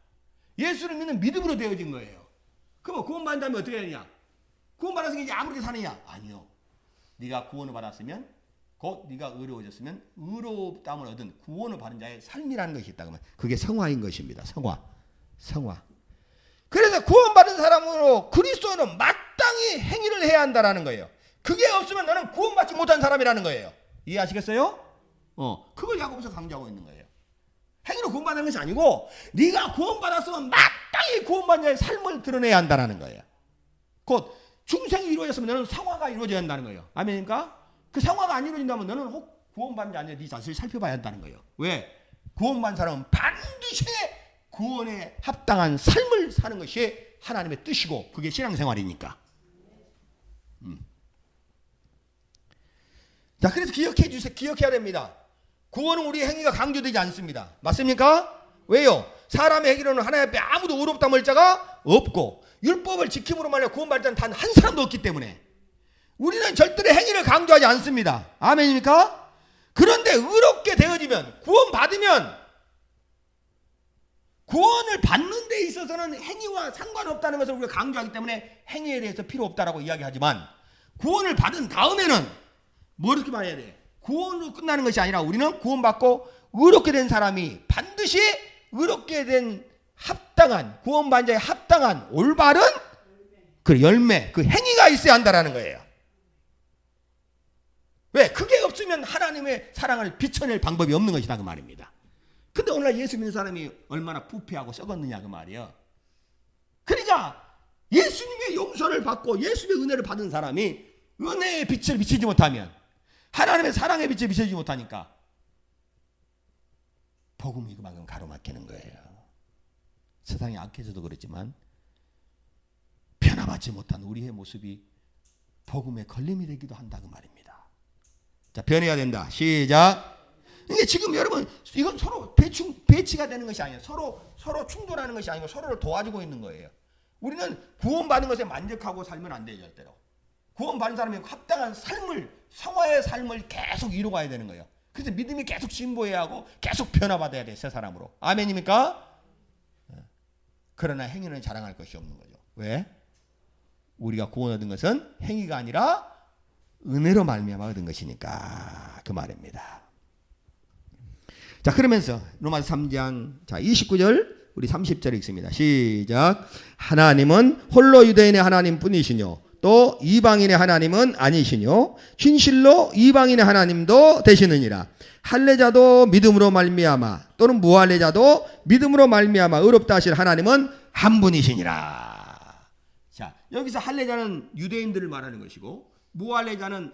예수를 믿는 믿음으로 되어진 거예요. 그럼 구원받은 다음에 어떻게 되느냐? 구원받아서 이제 아무렇게 사느냐? 아니요. 네가 구원을 받았으면, 곧 네가 의로워졌으면 의롭다함을 얻은 구원을 받은 자의 삶이라는 것이 있다. 그러면 그게 성화인 것입니다. 성화. 그래서 구원받은 사람으로 그리스도는 마땅히 행위를 해야 한다라는 거예요. 그게 없으면 너는 구원받지 못한 사람이라는 거예요. 이해하시겠어요? 그걸 야고보서 강조하고 있는 거예요. 행위로 구원받는 것이 아니고 네가 구원받았으면 마땅히 구원받은 자의 삶을 드러내야 한다는 거예요. 곧 중생이 이루어졌으면 너는 성화가 이루어져야 한다는 거예요. 아멘입니까? 그 성화가 안 이루어진다면 너는 혹 구원받는 자 아니라 네 자신을 살펴봐야 한다는 거예요. 왜? 구원받은 사람은 반드시 구원에 합당한 삶을 사는 것이 하나님의 뜻이고 그게 신앙생활이니까. 자, 그래서 기억해야 됩니다. 구원은 우리의 행위가 강조되지 않습니다. 맞습니까? 왜요? 사람의 행위로는 하나님 앞에 아무도 의롭다 할 자가 없고 율법을 지킴으로 말하여 구원받을 자는 단 한 사람도 없기 때문에 우리는 절대로 행위를 강조하지 않습니다. 아멘입니까? 그런데 의롭게 되어지면, 구원받으면, 구원을 받는 데 있어서는 행위와 상관없다는 것을 우리가 강조하기 때문에 행위에 대해서 필요 없다라고 이야기하지만, 구원을 받은 다음에는 뭐 이렇게 말해야 돼? 구원으로 끝나는 것이 아니라 우리는 구원받고 의롭게 된 사람이 반드시 의롭게 된 합당한, 구원받은 자의 합당한 올바른 그 열매, 그 행위가 있어야 한다라는 거예요. 왜? 그게 없으면 하나님의 사랑을 비춰낼 방법이 없는 것이다 그 말입니다. 근데 오늘날 예수 믿는 사람이 얼마나 부패하고 썩었느냐 그 말이에요. 그러니까 예수님의 용서를 받고 예수님의 은혜를 받은 사람이 은혜의 빛을 비치지 못하면, 하나님의 사랑의 빛을 비치지 못하니까 복음이 그만큼 가로막히는 거예요. 세상이 악해져도 그렇지만 변화받지 못한 우리의 모습이 복음의 걸림이 되기도 한다 그 말입니다. 자, 변해야 된다. 시작. 이게 지금 여러분, 이건 서로 배치가 되는 것이 아니에요. 서로 충돌하는 것이 아니고 서로를 도와주고 있는 거예요. 우리는 구원받은 것에 만족하고 살면 안 돼요, 절대로. 구원받은 사람이 합당한 삶을, 성화의 삶을 계속 이루어가야 되는 거예요. 그래서 믿음이 계속 진보해야 하고 계속 변화받아야 돼, 새 사람으로. 아멘입니까? 그러나 행위는 자랑할 것이 없는 거죠. 왜? 우리가 구원 얻은 것은 행위가 아니라 은혜로 말미암아 얻은 것이니까 그 말입니다. 자, 그러면서 로마서 3장 자 29절 우리 30절 읽습니다. 시작. 하나님은 홀로 유대인의 하나님뿐이시뇨 또 이방인의 하나님은 아니시뇨 진실로 이방인의 하나님도 되시느니라. 할례자도 믿음으로 말미암아 또는 무할례자도 믿음으로 말미암아 의롭다 하실 하나님은 한 분이시니라. 자, 여기서 할례자는 유대인들을 말하는 것이고 무할례자는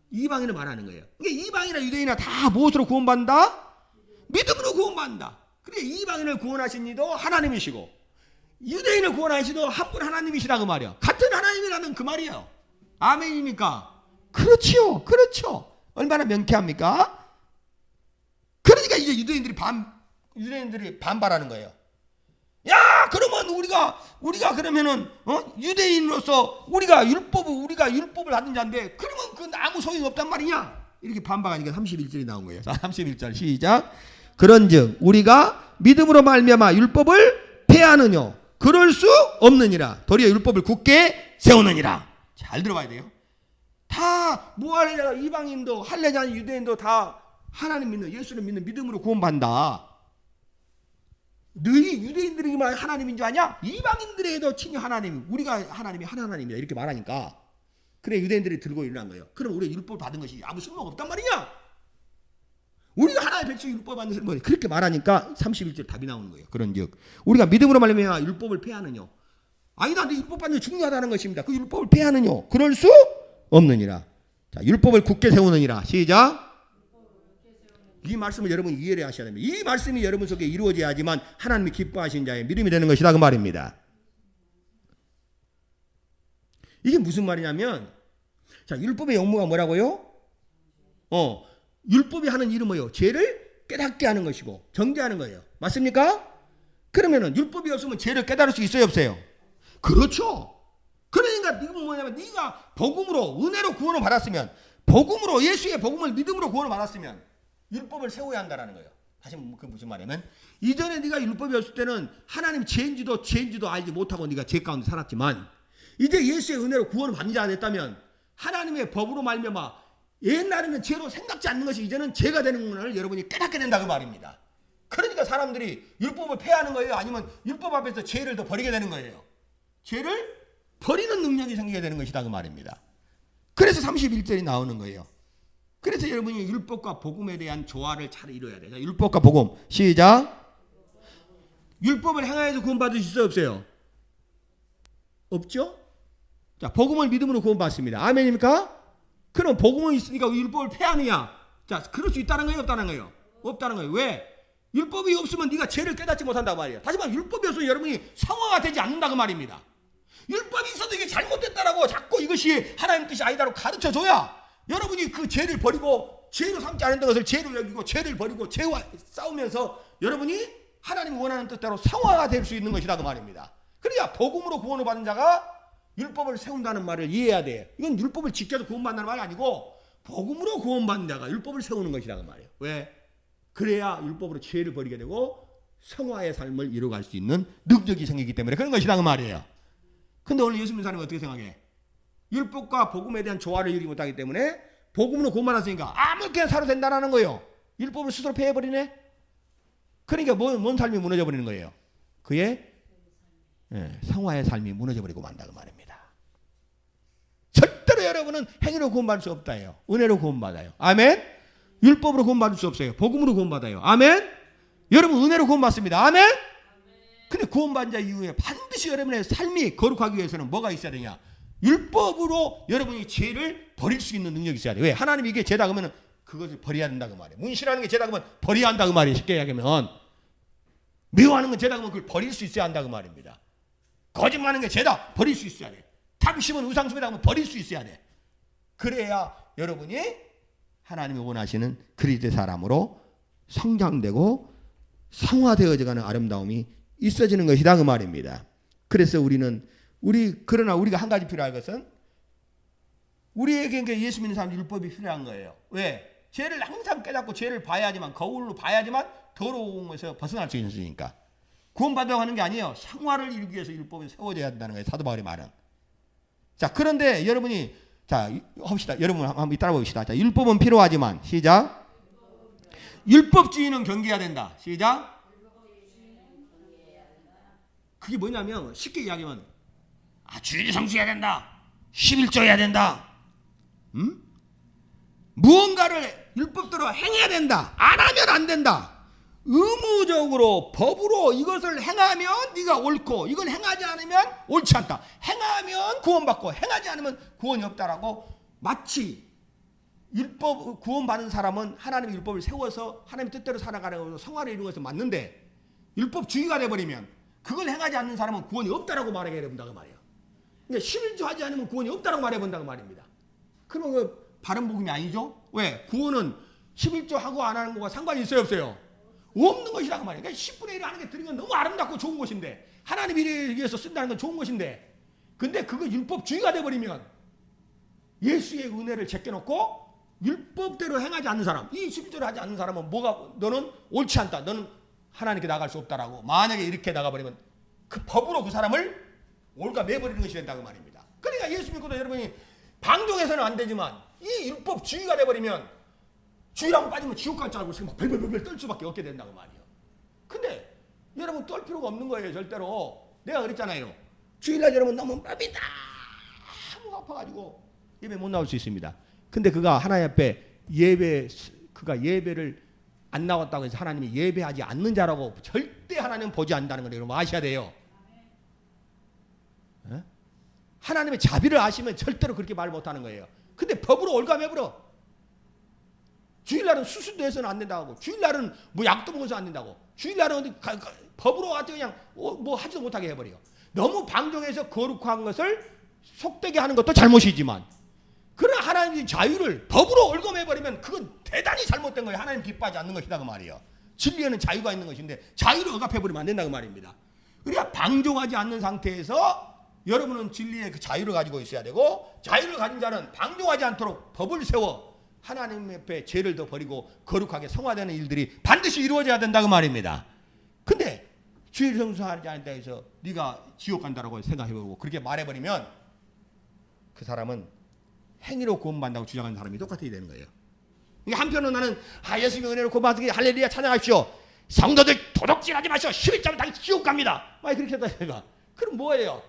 이방인을 말하는 거예요. 그러니까 이방이나 유대인이나 다 무엇으로 구원받는다? 믿음으로 구원받는다. 그래 이방인을 구원하신 이도 하나님이시고 유대인을 구원하신 이도 한 분 하나님이시라 그 말이야. 같은 하나님이라는 그 말이에요. 아멘입니까? 그렇지요. 그렇죠. 얼마나 명쾌합니까? 그러니까 이제 유대인들이 반발하는 거예요. 야, 그러면 우리가 그러면은 유대인으로서 우리가 율법을 받은 자인데 그러면 그건 아무 소용이 없단 말이냐? 이렇게 반박하니까 31절이 나온 거예요. 자, 31절 시작. 그런즉 우리가 믿음으로 말미암아 율법을 폐하느뇨 그럴 수 없느니라. 도리어 율법을 굳게 세우느니라. 잘 들어봐야 돼요. 다 무할례자가 이방인도 할례자인 유대인도 다 하나님 믿는 예수를 믿는 믿음으로 구원받는다. 너희 유대인들이만 하나님인 줄 아냐? 이방인들에게도 친히 하나님, 우리가 하나님이 한 하나님이다 이렇게 말하니까 그래 유대인들이 들고 일어난 거예요. 그럼 우리가 율법을 받은 것이 아무 쓸모가 없단 말이냐? 우리가 하나님의 백성이 율법을 받는 쓸모 그렇게 말하니까 31절 답이 나오는 거예요. 그런즉 우리가 믿음으로 말미암아 율법을 폐하느뇨 아니다. 내 율법 받는 게 중요하다는 것입니다. 그 율법을 폐하느뇨 그럴 수 없느니라. 자, 율법을 굳게 세우느니라. 시작. 이 말씀을 여러분이 이해를 하셔야 됩니다. 이 말씀이 여러분 속에 이루어져야지만 하나님이 기뻐하신 자의 믿음이 되는 것이다 그 말입니다. 이게 무슨 말이냐면 자, 율법의 용무가 뭐라고요? 율법이 하는 일은 뭐예요? 죄를 깨닫게 하는 것이고 정죄하는 거예요. 맞습니까? 그러면은 율법이 없으면 죄를 깨달을 수 있어요, 없어요? 그렇죠. 그러니까 이건 뭐냐면 네가 복음으로 은혜로 구원을 받았으면 복음으로 예수의 복음을 믿음으로 구원을 받았으면 율법을 세워야 한다는 거예요. 다시 그 무슨 말이냐면 이전에 네가 율법이 없을 때는 하나님 죄인지도 알지 못하고 네가 죄 가운데 살았지만 이제 예수의 은혜로 구원을 받는 자가 됐다면 하나님의 법으로 말미암아 옛날에는 죄로 생각지 않는 것이 이제는 죄가 되는 것을 여러분이 깨닫게 된다 그 말입니다. 그러니까 사람들이 율법을 폐하는 거예요? 아니면 율법 앞에서 죄를 더 버리게 되는 거예요? 죄를 버리는 능력이 생기게 되는 것이다 그 말입니다. 그래서 31절이 나오는 거예요. 그래서 여러분이 율법과 복음에 대한 조화를 잘 이뤄야 돼요. 율법과 복음 시작. 율법을 행하여서 구원받을 수 있어요, 없어요? 없죠? 자, 복음을 믿음으로 구원받습니다. 아멘입니까? 그럼 복음은 있으니까 율법을 폐하느냐? 자, 그럴 수 있다는 거예요, 없다는 거예요? 없다는 거예요. 왜? 율법이 없으면 네가 죄를 깨닫지 못한단 말이에요. 다시 말해 율법이 없으면 여러분이 성화가 되지 않는다 그 말입니다. 율법이 있어도 이게 잘못됐다라고 자꾸 이것이 하나님 뜻이 아니다라고 가르쳐줘야 여러분이 그 죄를 버리고 죄로 삼지 않는 것을 죄로 여기고 죄를 버리고 죄와 싸우면서 여러분이 하나님이 원하는 뜻대로 성화가 될 수 있는 것이다 그 말입니다. 그래야 복음으로 구원을 받은 자가 율법을 세운다는 말을 이해해야 돼요. 이건 율법을 지켜서 구원받는 말이 아니고 복음으로 구원받는 자가 율법을 세우는 것이다 그 말이에요. 왜? 그래야 율법으로 죄를 버리게 되고 성화의 삶을 이루어갈 수 있는 능력이 생기기 때문에 그런 것이다 그 말이에요. 근데 오늘 예수 믿는 사람이 어떻게 생각해? 율법과 복음에 대한 조화를 이루지 못하기 때문에 복음으로 구원받았으니까 아무렇게나 살아도 된다는 거예요. 율법을 스스로 폐해버리네. 그러니까 뭔 삶이 무너져 버리는 거예요? 그의 성화의 삶이 무너져 버리고 만다 그 말입니다. 절대로 여러분은 행위로 구원받을 수 없다예요. 은혜로 구원받아요. 아멘. 율법으로 구원받을 수 없어요. 복음으로 구원받아요. 아멘. 여러분 은혜로 구원받습니다. 아멘. 근데 구원받은 자 이후에 반드시 여러분의 삶이 거룩하기 위해서는 뭐가 있어야 되냐? 율법으로 여러분이 죄를 버릴 수 있는 능력이 있어야 돼. 왜? 하나님이 이게 죄다 그러면 그것을 버려야 된다 그 말이에요. 문신하는 게 죄다 그러면 버려야 한다 그 말이에요. 쉽게 이야기하면 미워하는 건 죄다 그러면 그걸 버릴 수 있어야 한다 그 말입니다. 거짓말하는 게 죄다 버릴 수 있어야 돼. 탐심은 우상숭배다 하면 버릴 수 있어야 돼. 그래야 여러분이 하나님이 원하시는 그리스도의 사람으로 성장되고 성화되어져가는 아름다움이 있어지는 것이다 그 말입니다. 그래서 그러나 우리가 한 가지 필요할 것은 우리에게 예수 믿는 사람 율법이 필요한 거예요. 왜? 죄를 항상 깨닫고 죄를 봐야지만 거울로 봐야지만 더러운 것에서 벗어날 수 있으니까. 구원받으려고 하는 게 아니에요. 성화를 이루기 위해서 율법이 세워져야 된다는 거예요. 사도 바울의 말은. 자, 그런데 여러분이 자 합시다. 여러분 한번 따라 봅시다. 자, 율법은 필요하지만 시작. 율법주의는 경계해야 된다. 시작. 그게 뭐냐면 쉽게 이야기하면 주일이 성수해야 된다. 11조 해야 된다. 무언가를 율법대로 행해야 된다. 안 하면 안 된다. 의무적으로 법으로 이것을 행하면 네가 옳고 이걸 행하지 않으면 옳지 않다. 행하면 구원받고 행하지 않으면 구원이 없다라고 마치 율법 구원받은 사람은 하나님의 율법을 세워서 하나님의 뜻대로 살아가는 것으로 성화를 이루는 것은 맞는데 율법주의가 돼버리면 그걸 행하지 않는 사람은 구원이 없다라고 말하게 된다고 말이에요. 그러니까 11조 하지 않으면 구원이 없다라고 말해본다고 말입니다. 그러면 그 바른 복음이 아니죠? 왜? 구원은 11조 하고 안 하는 거가 상관이 있어요 없어요? 없는 것이라고 말이에요. 그러니까 10분의 1 하는 게 드리는 건 너무 아름답고 좋은 것인데 하나님 일을 위해서 쓴다는 건 좋은 것인데 근데 그거 율법주의가 돼버리면 예수의 은혜를 제껴놓고 율법대로 행하지 않는 사람, 이 11조를 하지 않는 사람은 뭐가 너는 옳지 않다. 너는 하나님께 나갈 수 없다라고 만약에 이렇게 나가버리면 그 법으로 그 사람을 올가 매버리는 것이 된다고 말입니다. 그러니까 예수 믿고도 여러분이 방종해서는 안 되지만 이 율법주의가 돼버리면 주의라고 빠지면 지옥 갈 줄 알고 막 벌벌벌 떨 수밖에 없게 된다고 말이에요. 근데 여러분 떨 필요가 없는 거예요. 절대로. 내가 그랬잖아요. 주일날 여러분 너무 마음이 너무 아파가지고 예배 못 나올 수 있습니다. 근데 그가 하나님 앞에 그가 예배를 안 나왔다고 해서 하나님이 예배하지 않는 자라고 절대 하나님은 보지 않는다는 걸 여러분 아셔야 돼요. 에? 하나님의 자비를 아시면 절대로 그렇게 말 못하는 거예요. 근데 법으로 올가매버려. 주일날은 수술도 해서는 안 된다고 하고 주일날은 뭐 약도 먹어서 안 된다고 주일날은 어디 법으로 가지고 그냥 뭐 하지도 못하게 해버려요. 너무 방종해서 거룩한 것을 속되게 하는 것도 잘못이지만 그러나 하나님의 자유를 법으로 올검해버리면 그건 대단히 잘못된 거예요. 하나님 기뻐하지 않는 것이다 그 말이에요. 진리에는 자유가 있는 것인데 자유를 억압해버리면 안 된다 그 말입니다. 그러니까 방종하지 않는 상태에서 여러분은 진리의 그 자유를 가지고 있어야 되고 자유를 가진 자는 방종하지 않도록 법을 세워 하나님 앞에 죄를 더 버리고 거룩하게 성화되는 일들이 반드시 이루어져야 된다 그 말입니다. 근데 주일 성수하지 않는다 해서 네가 지옥 간다라고 생각해보고 그렇게 말해버리면 그 사람은 행위로 구원받는다고 주장하는 사람이 똑같이 되는 거예요. 그러니까 한편은 나는 예수님의 은혜로 구원받기 할렐루야 찬양하십시오. 성도들 도둑질하지 마시오. 11자면 당연히 지옥 갑니다. 막 그렇게 했다 내가. 그럼 뭐예요?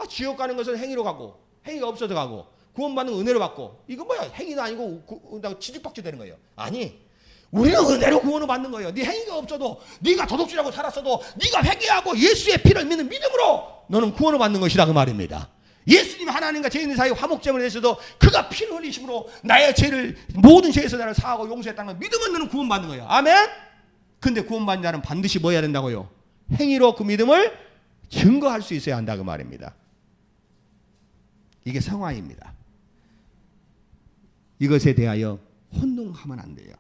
지옥 가는 것은 행위로 가고 행위가 없어서 가고 구원받는 은혜로 받고 이거 뭐야? 행위도 아니고 지죽박죽 되는 거예요. 아니 우리는 은혜로 구원을 받는 거예요. 네 행위가 없어도 네가 도둑질하고 살았어도 네가 회개하고 예수의 피를 믿는 믿음으로 너는 구원을 받는 것이다 그 말입니다. 예수님이 하나님과 죄인의 사이 화목제물을 했어도 그가 피를 흘리심으로 나의 죄를 모든 죄에서 나를 사하고 용서했다는 걸 믿으면 너는 구원받는 거예요. 아멘? 근데 구원받는 자는 반드시 뭐 해야 된다고요? 행위로 그 믿음을 증거할 수 있어야 한다 그 말입니다. 이게 성화입니다. 이것에 대하여 혼동하면 안 돼요.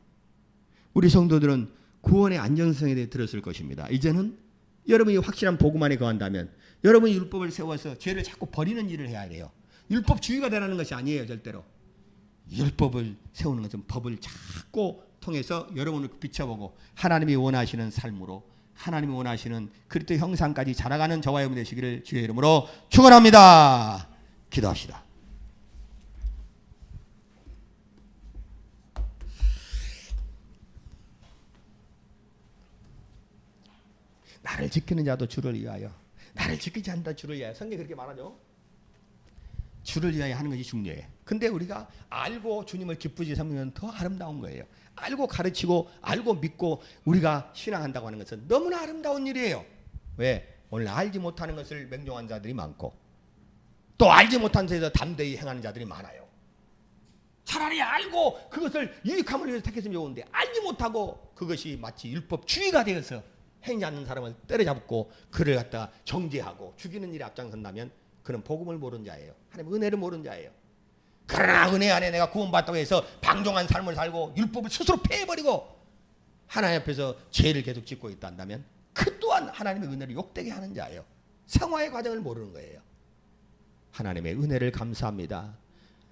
우리 성도들은 구원의 안정성에 대해 들었을 것입니다. 이제는 여러분이 확실한 복음 안에 거한다면 여러분이 율법을 세워서 죄를 자꾸 버리는 일을 해야 돼요. 율법주의가 되라는 것이 아니에요. 절대로. 율법을 세우는 것은 법을 자꾸 통해서 여러분을 비춰보고 하나님이 원하시는 삶으로 하나님이 원하시는 그리스도 형상까지 자라가는 저와 여러분 되시기를 주의 이름으로 축원합니다. 기도합시다. 나를 지키는 자도 주를 위하여 나를 지키지 않는다 주를 위하여 성경에 그렇게 말하죠. 주를 위하여 하는 것이 중요해요. 근데 우리가 알고 주님을 기쁘게 삼으면 더 아름다운 거예요. 알고 가르치고 알고 믿고 우리가 신앙한다고 하는 것은 너무나 아름다운 일이에요. 왜? 오늘 알지 못하는 것을 맹종한 자들이 많고 또 알지 못한 데서 담대히 행하는 자들이 많아요. 차라리 알고 그것을 유익함을 위해서 택했으면 좋은데 알지 못하고 그것이 마치 율법주의가 되어서 행하지 않는 사람을 때려잡고 그를 갖다가 정죄하고 죽이는 일에 앞장선다면 그는 복음을 모르는 자예요. 하나님 은혜를 모르는 자예요. 그러나 은혜 안에 내가 구원받다고 해서 방종한 삶을 살고 율법을 스스로 폐해버리고 하나님 앞에서 죄를 계속 짓고 있다 한다면 그 또한 하나님의 은혜를 욕되게 하는 자예요. 성화의 과정을 모르는 거예요. 하나님의 은혜를 감사합니다.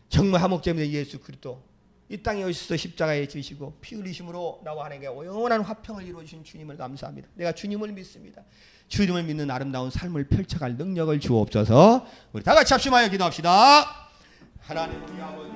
정말 화목제물의 예수 그리스도 이 땅에 오셔서 십자가에 지시고 피 흘리심으로 나와 하나님께 영원한 화평을 이루어주신 주님을 감사합니다. 내가 주님을 믿습니다. 주님을 믿는 아름다운 삶을 펼쳐갈 능력을 주옵소서. 우리 다 같이 합심하여 기도합시다. 하나님 우리 아버지